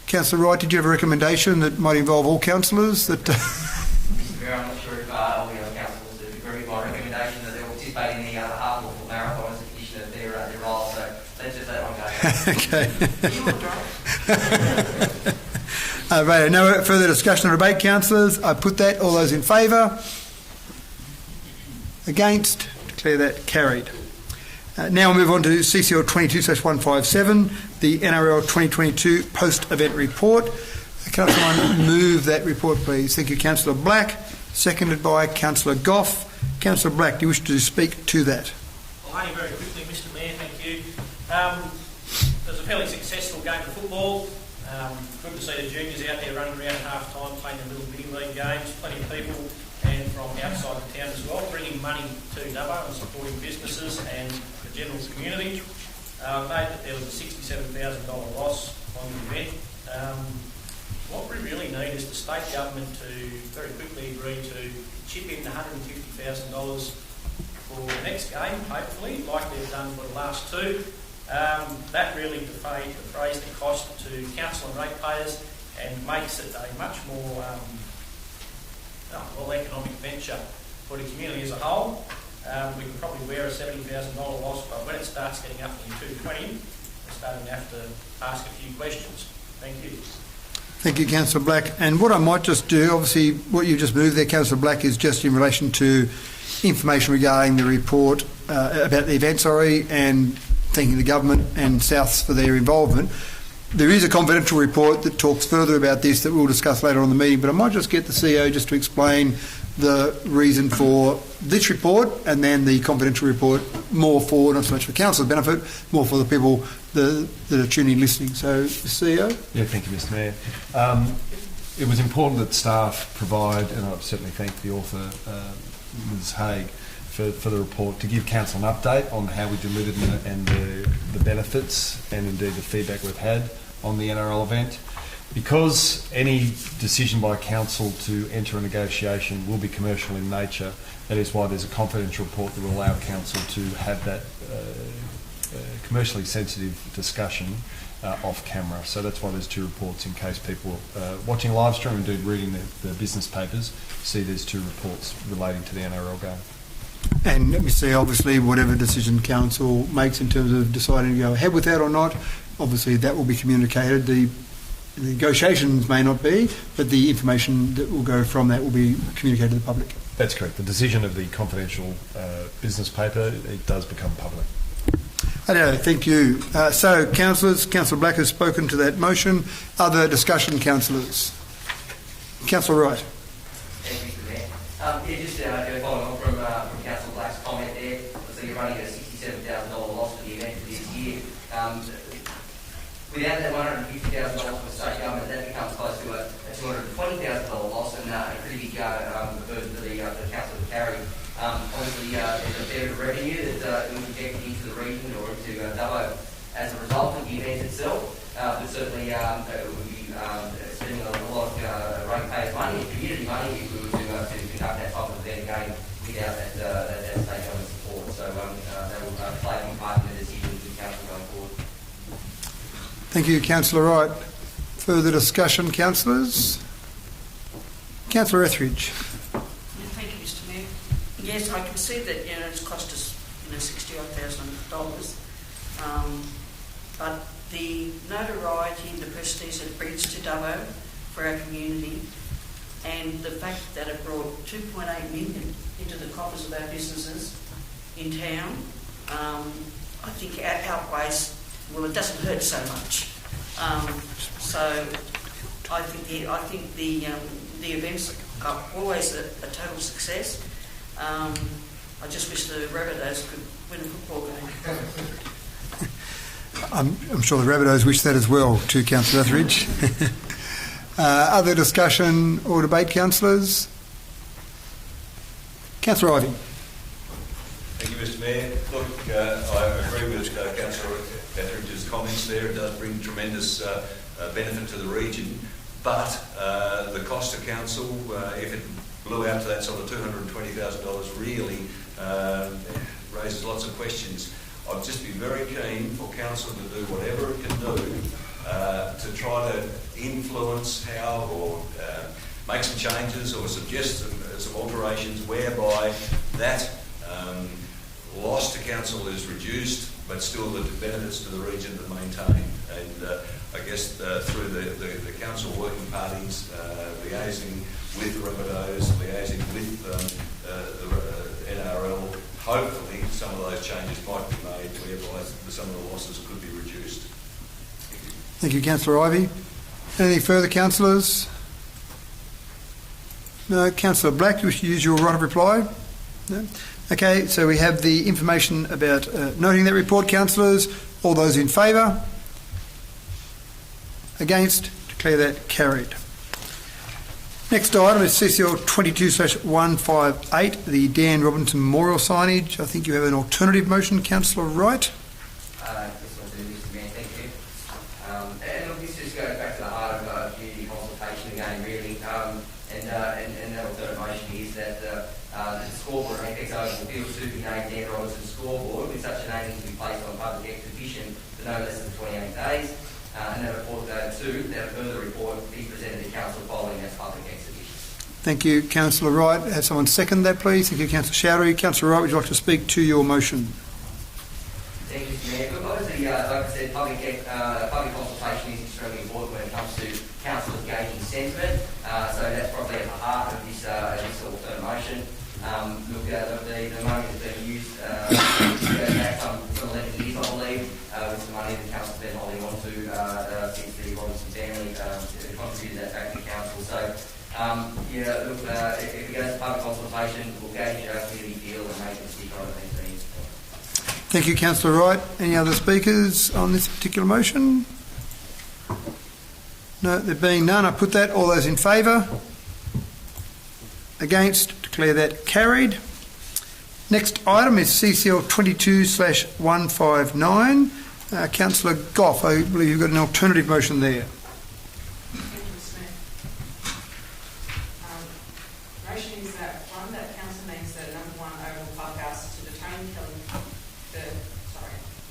Councillor Wright, did you have a recommendation that might involve all councillors? That Mr. Mayor, I'm not sure if all the other councillors would agree with my recommendation that they will participate in the half or full marathon as a condition of their role, so let's just let one go. Okay. Right, no further discussion or debate, councillors. I put that. All those in favour? Against? Declare that carried. Now we'll move on to CCL 22-157, the NRL 2022 post-event report. Can I have someone move that report, please? Thank you, Councillor Black. Seconded by Councillor Goff. Councillor Black, do you wish to speak to that? Well, only very quickly, Mr. Mayor, thank you. It was a fairly successful game of football. Good to see the juniors out there running around at half time, playing their little mini-league games. Plenty of people and from outside the town as well, bringing money to Dubbo and supporting businesses and the general community. Note that there was a $67,000 loss on the event. What we really need is the state government to very quickly agree to chip in $150,000 for the next game, hopefully, like they've done for the last two. That really defrays the cost to council and ratepayers and makes it a much more economic venture for the community as a whole. We can probably wear a $70,000 loss, but when it starts getting up into 220, we're starting to have to ask a few questions. Thank you. Thank you, Councillor Black. And what I might just do, obviously, what you just moved there, Councillor Black, is just in relation to information regarding the report about the event, and thanking the government and Souths for their involvement. There is a confidential report that talks further about this that we'll discuss later on in the meeting, but I might just get the CEO just to explain the reason for this report and then the confidential report, more for, not so much for council's benefit, more for the people that are tuning in listening. So, CEO? Yeah, thank you, Mr. Mayor. It was important that staff provide, and I certainly thank the author, Ms Haig, for the report, to give council an update on how we delivered and the benefits and indeed the feedback we've had on the NRL event. Because any decision by council to enter a negotiation will be commercial in nature, that is why there's a confidential report that will allow council to have that commercially sensitive discussion off camera. So that's why there's two reports, in case people watching live stream and indeed reading the business papers see there's two reports relating to the NRL game. And let me see, obviously, whatever decision council makes in terms of deciding to go ahead with that or not, obviously that will be communicated. The negotiations may not be, but the information that will go from that will be communicated to the public. That's correct. The decision of the confidential business paper, it does become public. Thank you. So, councillors, Councillor Black has spoken to that motion. Other discussion, councillors? Councillor Wright. Thank you, Mr. Mayor. Just following on from Councillor Black's comment there, so you're running a $67,000 loss for the event this year. Without that $150,000 for the state government, that becomes close to a $220,000 loss and a pretty big burden for the council to carry. Obviously, there's a fair bit of revenue that was injected into the region or into Dubbo as a result of the event itself. But certainly, it would be spending a lot of ratepayers' money, community money, if we were to conduct that type of event again without that state government support. So that will play a big part in the decision of the council going forward. Thank you, Councillor Wright. Further discussion, councillors? Councillor Etheridge. Thank you, Mr. Mayor. Yes, I can see that it's cost us $60,000, but the notoriety and the prestige it brings to Dubbo for our community, and the fact that it brought $2.8 million into the coffers of our businesses in town, I think outweighs. Well, it doesn't hurt so much. So I think the events are always a total success. I just wish the Rabbitohs could win a football game. I'm sure the Rabbitohs wish that as well, to Councillor Etheridge. Other discussion or debate, councillors? Councillor Ivey. Thank you, Mr Mayor. Look, I agree with Councillor Etheridge's comments there. It does bring tremendous benefit to the region, but the cost to council, if it blew out to that sort of $220,000, really raises lots of questions. I'd just be very keen for council to do whatever it can do to try to influence how or make some changes or suggest some alterations whereby that loss to council is reduced, but still the benefits to the region are maintained. And I guess through the council working parties, liaising with the Rabbitohs, liaising with the NRL, hopefully some of those changes might be made whereby some of the losses could be reduced. Thank you, Councillor Ivey. Anything further, councillors? No. Councillor Black, do you wish to use your right of reply? No. Okay, so we have the information about noting that report, councillors. All those in favour? Against? Declare that carried. Next item is CCL 22/158, the Dan Robinson Memorial signage. I think you have an alternative motion, Councillor Wright. Yes, I do, Mr Mayor, thank you. And look, this just goes back to the heart of community consultation again, really. And that alternative motion is that the scoreboard at Apex Oval Field to be named Dan Robinson Scoreboard, with such a naming to be placed on public exhibition for no less than 28 days. And that report two, that a further report be presented to council following that public exhibition. Thank you, Councillor Wright. Have someone second that, please? Thank you, Councillor Chowdhury. Councillor Wright, would you like to speak to your motion? Thank you, Mr Mayor. Look, obviously, like I said, public consultation is extremely important when it comes to councillors gauging sentiment. So that's probably at the heart of this alternative motion. Look, the money that's being used goes back some 11 years, I believe, with the money the council's been holding on to since the Robinson family contributed that back to the council. So, look, if it goes to public consultation, we'll gauge our community feel and make a decision on it. Thank you, Councillor Wright. Any other speakers on this particular motion? No, there being none, I put that. All those in favour? Against? Declare that carried. Next item is CCL 22/159. Councillor Goff, I believe you've got an alternative motion there. Thank you, Mr Mayor. Motion is that one, that council names the number 1 Oval Clubhouse to the Tony Kelly.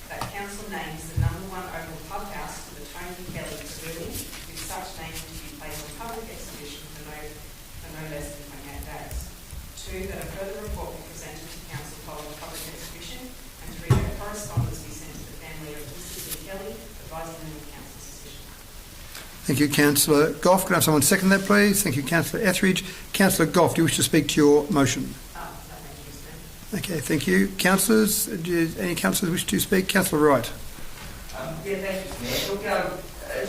That council names the number 1 Oval Clubhouse to the Tony Kelly Pavilion, with such name to be placed on public exhibition for no less than 28 days. 2, that a further report be presented to council following public exhibition, and 3, that correspondence be sent to the family of Mr. Kelly, advising them of council's decision. Thank you, Councillor Goff. Can I have someone second that, please? Thank you, Councillor Etheridge. Councillor Goff, do you wish to speak to your motion? No, thank you, Mr Mayor. Okay, thank you. Councillors, any councillors wish to speak? Councillor Wright. Thank you, Mr Mayor. Look,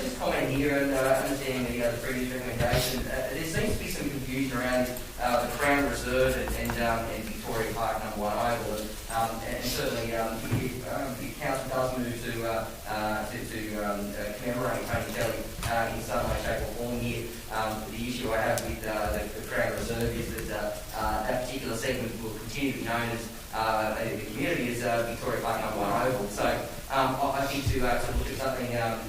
just comment here and understanding the previous recommendation. There seems to be some confusion around the Crown Reserve and Victoria Park No. 1 Oval. And certainly, if the council does move to commemorate Tony Kelly in some way, shape or form here, the issue I have with the Crown Reserve is that that particular segment will continue to be known as the community as Victoria Park No. 1 Oval. So I think to look at something that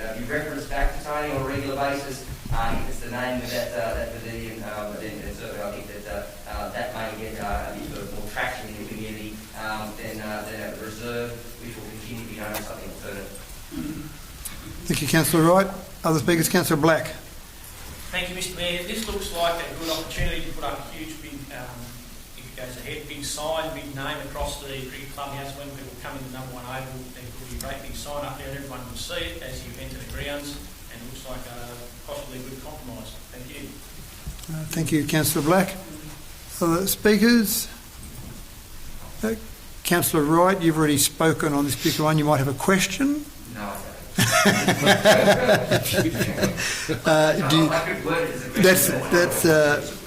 can be referenced back to Tony on a regular basis, if it's the name of that pavilion, then certainly I think that may get a bit more traction in the community than a reserve, which will continue to be known as something alternative. Thank you, Councillor Wright. Other speakers, Councillor Black. Thank you, Mr Mayor. This looks like a good opportunity to put up a huge big, if it goes ahead, big sign, big name across the cricket clubhouse. When people come in the No. 1 Oval, there could be a great big sign up there and everyone will see it as you enter the grounds, and it looks like possibly a good compromise. Thank you. Thank you, Councillor Black. Other speakers? Councillor Wright, you've already spoken on this particular one. You might have a question. No, I don't.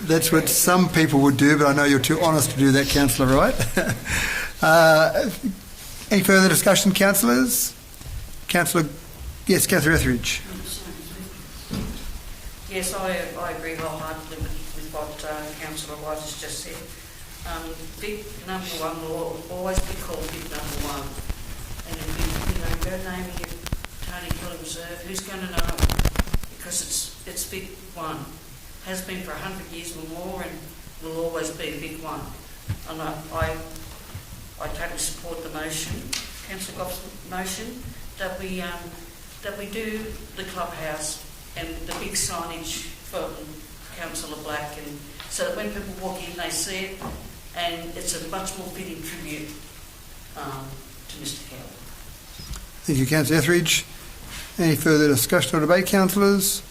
That's what some people would do, but I know you're too honest to do that, Councillor Wright. Any further discussion, councillors? Councillor Etheridge. Yes, I agree wholeheartedly with what Councillor White has just said. Big number one will always be called big number one. And if you go naming it Tony Kelly Reserve, who's going to know? Because it's big one. Has been for 100 years or more and will always be a big one. And I totally support the motion, Councillor Goff's motion, that we do the clubhouse and the big signage for Councillor Black, and so that when people walk in they see it, and it's a much more fitting tribute to Mr. Kelly. Thank you, Councillor Etheridge. Any further discussion or debate, councillors?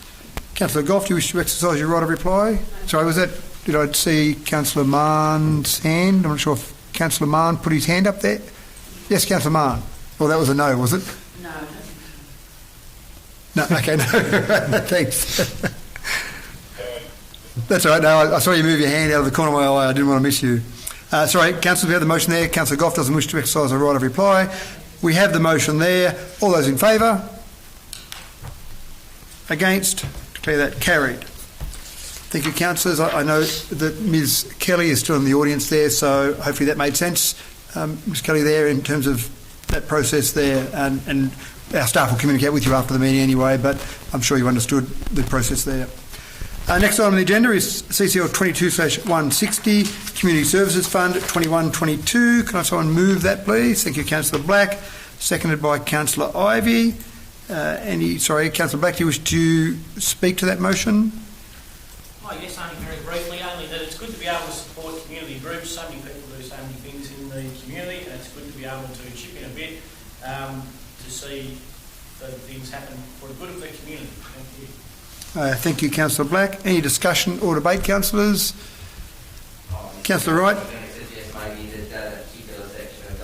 Councillor Goff, do you wish to exercise your right of reply? Sorry, did I see Councillor Mahn's hand? I'm not sure if Councillor Mahn put his hand up there. Yes, Councillor Mahn. Well, that was a no, was it? No. No, okay, no. Thanks. That's all right. No, I saw you move your hand out of the corner of my eye. I didn't want to miss you. Sorry, councillors, we have the motion there. Councillor Goff doesn't wish to exercise a right of reply. We have the motion there. All those in favour? Against? Declare that carried. Thank you, councillors. I know that Ms Kelly is still in the audience there, so hopefully that made sense. Ms Kelly there in terms of that process there, and our staff will communicate with you after the meeting anyway, but I'm sure you understood the process there. Next item on the agenda is CCL 22/160, Community Services Fund 2122. Can I someone move that, please? Thank you, Councillor Black. Seconded by Councillor Ivey. Councillor Black, do you wish to speak to that motion? Oh, yes, only very briefly, only that it's good to be able to support community groups. So many people do so many things in the community, and it's good to be able to chip in a bit to see that things happen for the good of the community. Thank you. Thank you, Councillor Black. Any discussion or debate, councillors? Councillor Wright. I'm going to suggest maybe that a particular section of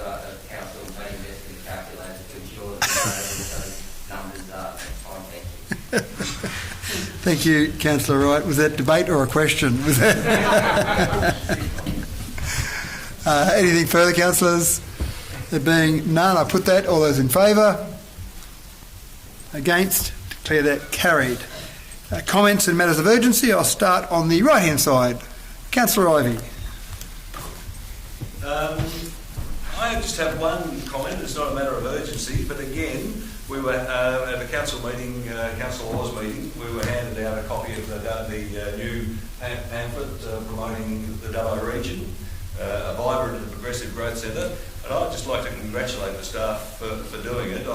council may invest in the calculator to ensure that those numbers are fine. Thank you. Thank you, Councillor Wright. Was that debate or a question? Was that anything further, councillors? There being none, I put that. All those in favour? Against? Declare that carried. Comments and matters of urgency. I'll start on the right-hand side. Councillor Ivey. I just have one comment. It's not a matter of urgency, but again, we were at a council meeting, council laws meeting. We were handed out a copy of the new pamphlet promoting the Dubbo region, a vibrant and progressive growth centre. And I'd just like to congratulate the staff for doing it.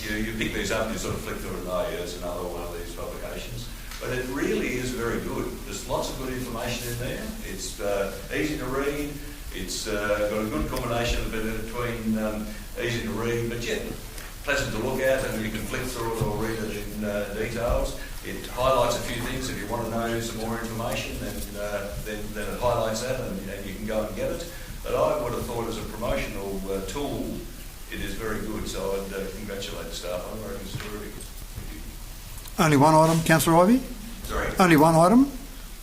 You pick these up and you sort of flick through it and oh yeah, it's another one of these publications. But it really is very good. There's lots of good information in there. It's easy to read. It's got a good combination between easy to read, but yet pleasant to look at, and you can flick through it or read it in details. It highlights a few things. If you want to know some more information, then it highlights that, and you can go and get it. But I would have thought as a promotional tool, it is very good. So I'd congratulate the staff on it. I reckon it's terrific. Only one item, Councillor Ivey? Sorry? Only one item?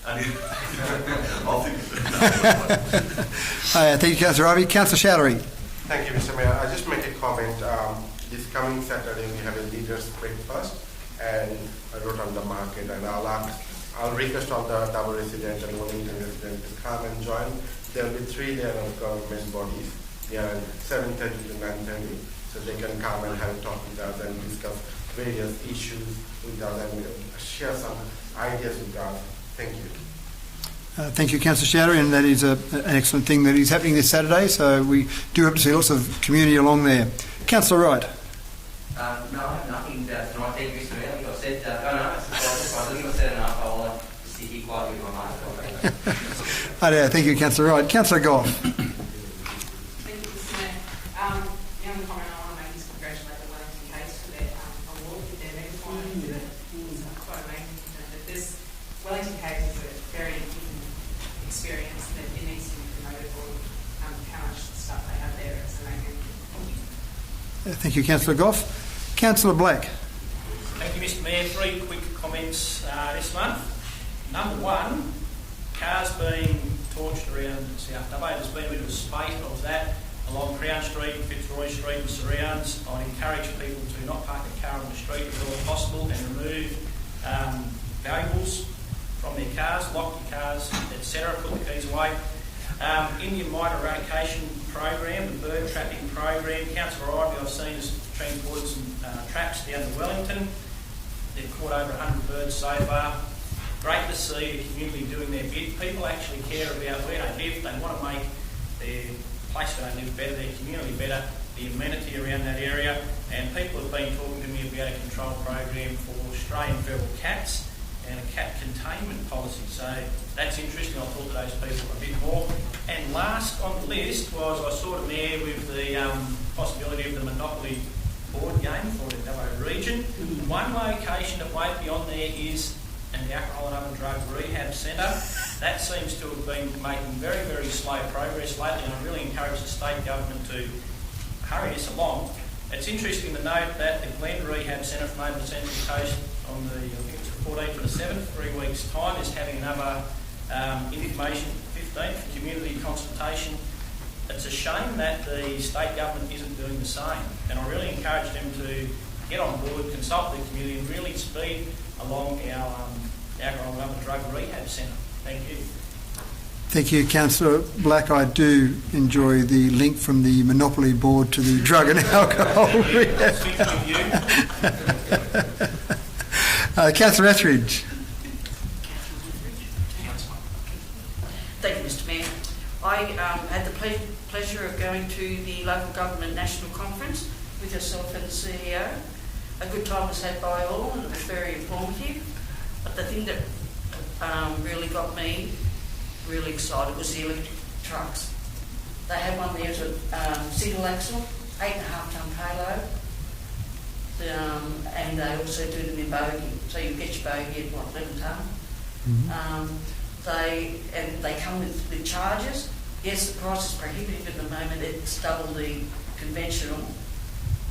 I'll think of it. Thank you, Councillor Ivey. Councillor Shallery. Thank you, Mr. Mayor. I just make a comment. This coming Saturday we have a leaders' breakfast, and I wrote on the market, and I'll request all the Dubbo residents and Wellington residents to come and join. There will be 3 layers of government bodies. They are 7:30 to 9:30, so they can come and have a talk with us and discuss various issues with us and share some ideas with us. Thank you. Thank you, Councillor Shallery, and that is an excellent thing that is happening this Saturday, so we do hope to see lots of community along there. Councillor Wright. No, I have nothing tonight. Thank you, Mr. Mayor. I think I've said, I think I've said enough. I want to sit here quietly with my mind. Thank you, Councillor Wright. Councillor Goff. Thank you, Mr. Mayor. The only comment I want to make is congratulate the Wellington Case for their award with their megaphone. It's quite amazing. But this Wellington Case is a very different experience that it needs to be promoted for how much stuff they have there. It's amazing. Thank you, Councillor Goff. Councillor Black. Mayor, 3 quick comments this month. Number 1, cars being torched around South Dubbo. There's been a bit of a spate of that along Crown Street, Fitzroy Street and surrounds. I'd encourage people to not park a car on the street if at all possible and remove valuables from their cars, lock your cars, etc. Put the keys away. Indian Mine Eradication Program, the bird trapping program. Councillor Ivey, I've seen, has transported some traps down to Wellington. They've caught over 100 birds so far. Great to see the community doing their bit. People actually care about where they live. They want to make their place where they live better, their community better, the amenity around that area. And people have been talking to me about a control program for stray and feral cats and a cat containment policy. So that's interesting. I'll talk to those people a bit more. And last on the list was I saw the Mayor with the possibility of the Monopoly board game for the Dubbo region. One location that won't be on there is the Alcohol and Other Drug Rehab Centre. That seems to have been making very, very slow progress lately, and I really encourage the state government to hurry this along. It's interesting to note that the Glen Rehab Centre from over the Central Coast on the, I think it's the 14th to the 7th, 3 weeks' time, is having another information 15th community consultation. It's a shame that the state government isn't doing the same, and I really encourage them to get on board, consult the community and really speed along our Alcohol and Other Drug Rehab Centre. Thank you. Thank you, Councillor Black. I do enjoy the link from the Monopoly board to the drug and alcohol rehab. Councillor Etheridge. Thank you, Mr. Mayor. I had the pleasure of going to the Local Government National Conference with yourself and the CEO. A good time was had by all and it was very informative. But the thing that really got me really excited was the electric trucks. They had one there with a single axle, 8.5 tonne payload, and they also do them in bogey. So you get your bogey at 11 tonne. Mm-hmm. They come with chargers. Yes, the price is prohibitive at the moment. It's double the conventional,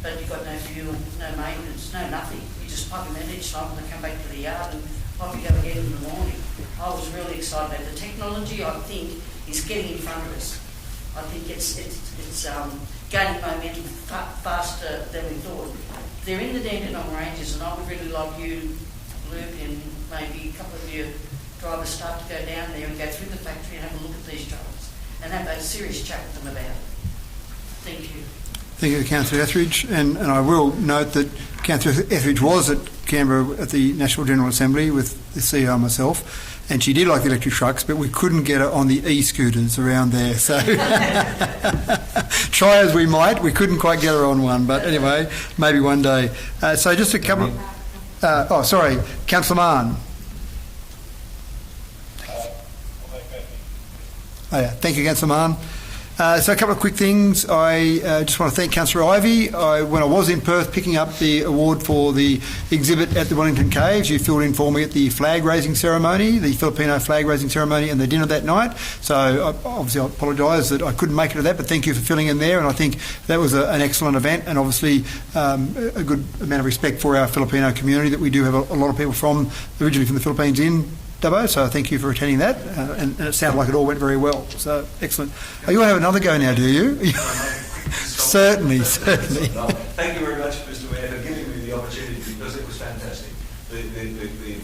but you've got no fuel, no maintenance, no nothing. You just plug them in each time and they come back to the yard and off you go again in the morning. I was really excited about the technology. I think is getting in front of us. I think it's gaining momentum faster than we thought. They're in the Dandenong Ranges, and I would really like you, Luke, and maybe a couple of your drivers start to go down there and go through the factory and have a look at these trucks and have a serious chat with them about it. Thank you. Thank you, Councillor Etheridge. And I will note that Councillor Etheridge was at Canberra at the National General Assembly with the CEO and myself, and she did like the electric trucks, but we couldn't get her on the e-scooters around there. So try as we might, we couldn't quite get her on one. But anyway, maybe one day. So just a couple... Councillor Mann. Thank you, Councillor Mann. So a couple of quick things. I just want to thank Councillor Ivey. When I was in Perth picking up the award for the exhibit at the Wellington Caves, you filled in for me at the flag-raising ceremony, the Filipino flag-raising ceremony and the dinner that night. So obviously I apologise that I couldn't make it to that, but thank you for filling in there. And I think that was an excellent event, and obviously a good amount of respect for our Filipino community, that we do have a lot of people originally from the Philippines in Dubbo, so thank you for attending that, and it sounded like it all went very well, so excellent. You want to have another go now, do you? Certainly. Thank you very much, Mr. Mayor, for giving me the opportunity, because it was fantastic. The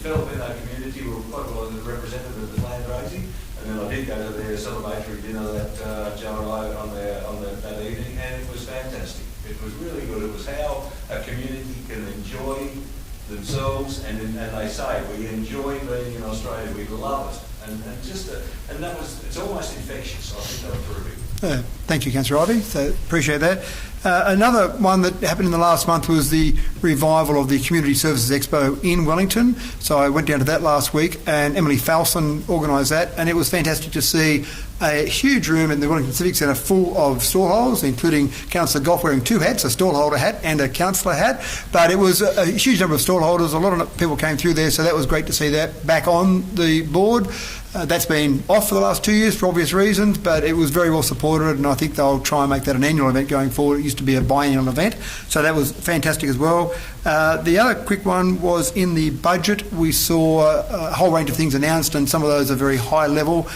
Filipino community were quite well represented at the flag raising, and then I did go to their celebratory dinner that Joe and I on that evening, and it was fantastic. It was really good. It was how a community can enjoy themselves, and they say we enjoy being in Australia, we love it, and that was, it's almost infectious. I think that was terrific. Thank you, Councillor Ivey. So appreciate that. Another one that happened in the last month was the revival of the Community Services Expo in Wellington. So I went down to that last week, and Emily Falson organised that, and it was fantastic to see a huge room in the Wellington Civic Centre full of stallholders, including Councillor Goff wearing 2 hats, a stallholder hat and a councillor hat. But it was a huge number of stallholders. A lot of people came through there, so that was great to see that back on the board. That's been off for the last 2 years for obvious reasons, but it was very well supported, and I think they'll try and make that an annual event going forward. It used to be a biennial event, so that was fantastic as well. The other quick one was in the budget. We saw a whole range of things announced, and some of those are very high level.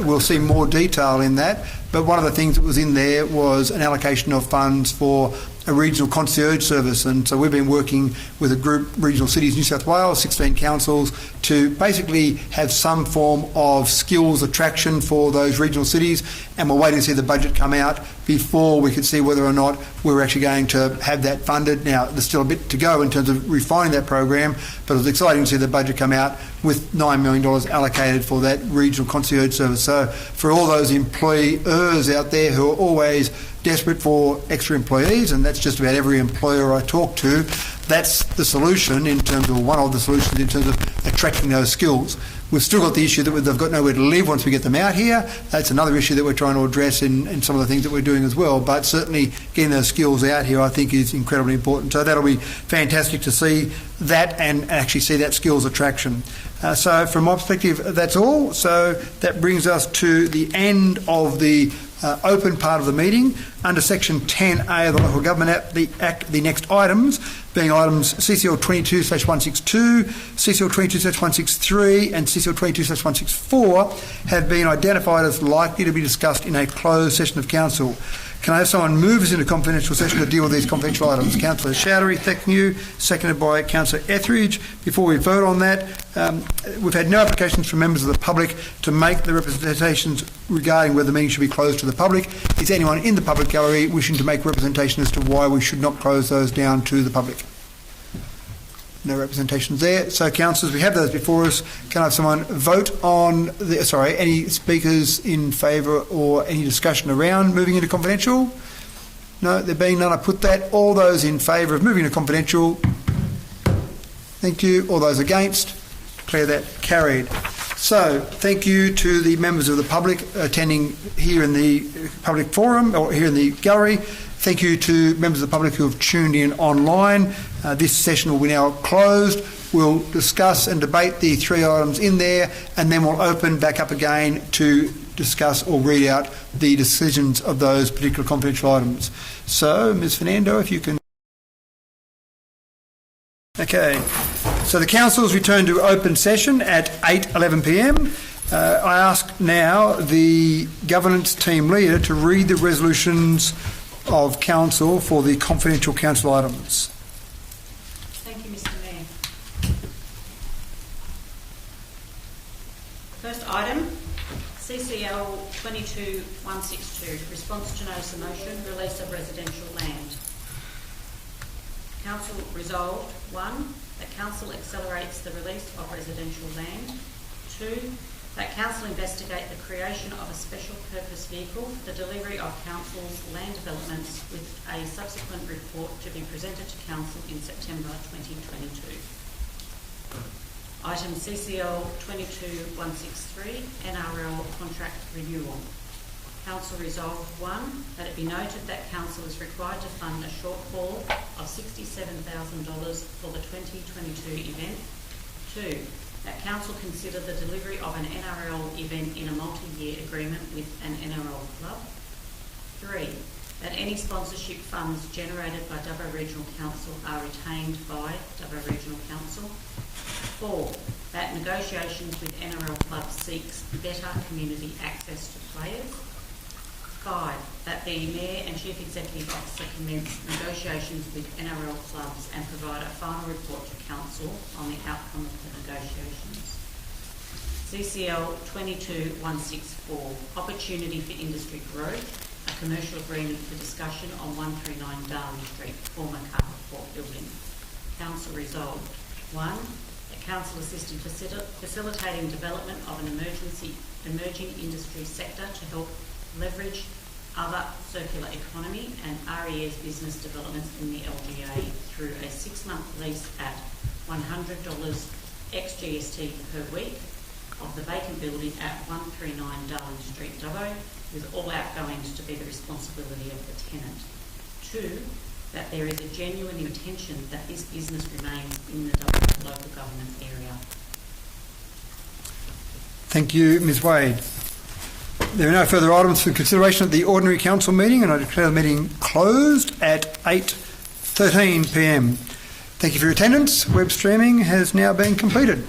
We'll see more detail in that, but one of the things that was in there was an allocation of funds for a regional concierge service, and so we've been working with a group, Regional Cities New South Wales, 16 councils, to basically have some form of skills attraction for those regional cities, and we're waiting to see the budget come out before we could see whether or not we're actually going to have that funded. Now, there's still a bit to go in terms of refining that program, but it was exciting to see the budget come out with $9 million allocated for that regional concierge service. So for all those employers out there who are always desperate for extra employees, and that's just about every employer I talk to, that's the solution in terms of, one of the solutions in terms of attracting those skills. We've still got the issue that they've got nowhere to live once we get them out here. That's another issue that we're trying to address in some of the things that we're doing as well. But certainly getting those skills out here, I think, is incredibly important. So that'll be fantastic to see that and actually see that skills attraction. So from my perspective, that's all. So that brings us to the end of the open part of the meeting. Under Section 10A of the Local Government Act, the next items being items CCL 22/162, CCL 22/163 and CCL 22/164 have been identified as likely to be discussed in a closed session of Council. Can I have someone move us into confidential session to deal with these confidential items? Councillor Chowdhury, thank you. Seconded by Councillor Etheridge. Before we vote on that, we've had no applications from members of the public to make the representations regarding whether the meeting should be closed to the public. Is anyone in the public gallery wishing to make representation as to why we should not close those down to the public? No representations there. So, councillors, we have those before us. Can I have someone vote on any speakers in favour or any discussion around moving into confidential? No, there being none, I put that. All those in favour of moving to confidential? Thank you. All those against? Declare that carried. So, thank you to the members of the public attending here in the public forum or here in the gallery. Thank you to members of the public who have tuned in online. This session will be now closed. We'll discuss and debate the three items in there, and then we'll open back up again to discuss or read out the decisions of those particular confidential items. So, Ms. Fernando, if you can. Okay. So the council's returned to open session at 8:11 p.m. I ask now the governance team leader to read the resolutions of council for the confidential council items. Thank you, Mr. Mayor. First item, CCL 22/162, response to notice of motion, release of residential land. Council resolved, 1, that Council accelerates the release of residential land. 2, that Council investigate the creation of a special purpose vehicle for the delivery of Council's land developments with a subsequent report to be presented to Council in September 2022. Item CCL 22/163, NRL contract renewal. Council resolved, 1, that it be noted that Council is required to fund a shortfall of $67,000 for the 2022 event. 2, that Council consider the delivery of an NRL event in a multi-year agreement with an NRL club. 3, that any sponsorship funds generated by Dubbo Regional Council are retained by Dubbo Regional Council. 4, that negotiations with NRL clubs seeks better community access to players. 5, that the Mayor and Chief Executive Officer commence negotiations with NRL clubs and provide a final report to Council on the outcome of the negotiations. CCL 22/164, opportunity for industry growth, a commercial agreement for discussion on 139 Darling Street, former carport building. Council resolved, 1, that Council assist in facilitating development of an emerging industry sector to help leverage other circular economy and RES business developments in the LGA through a 6-month lease at $100 ex-GST per week of the vacant building at 139 Darling Street, Dubbo, with all outgoings to be the responsibility of the tenant. 2, that there is a genuine intention that this business remains in the Dubbo local government area. Thank you, Ms Wade. There are no further items for consideration at the ordinary council meeting, and I declare the meeting closed at 8:13 p.m. Thank you for your attendance. Web streaming has now been completed.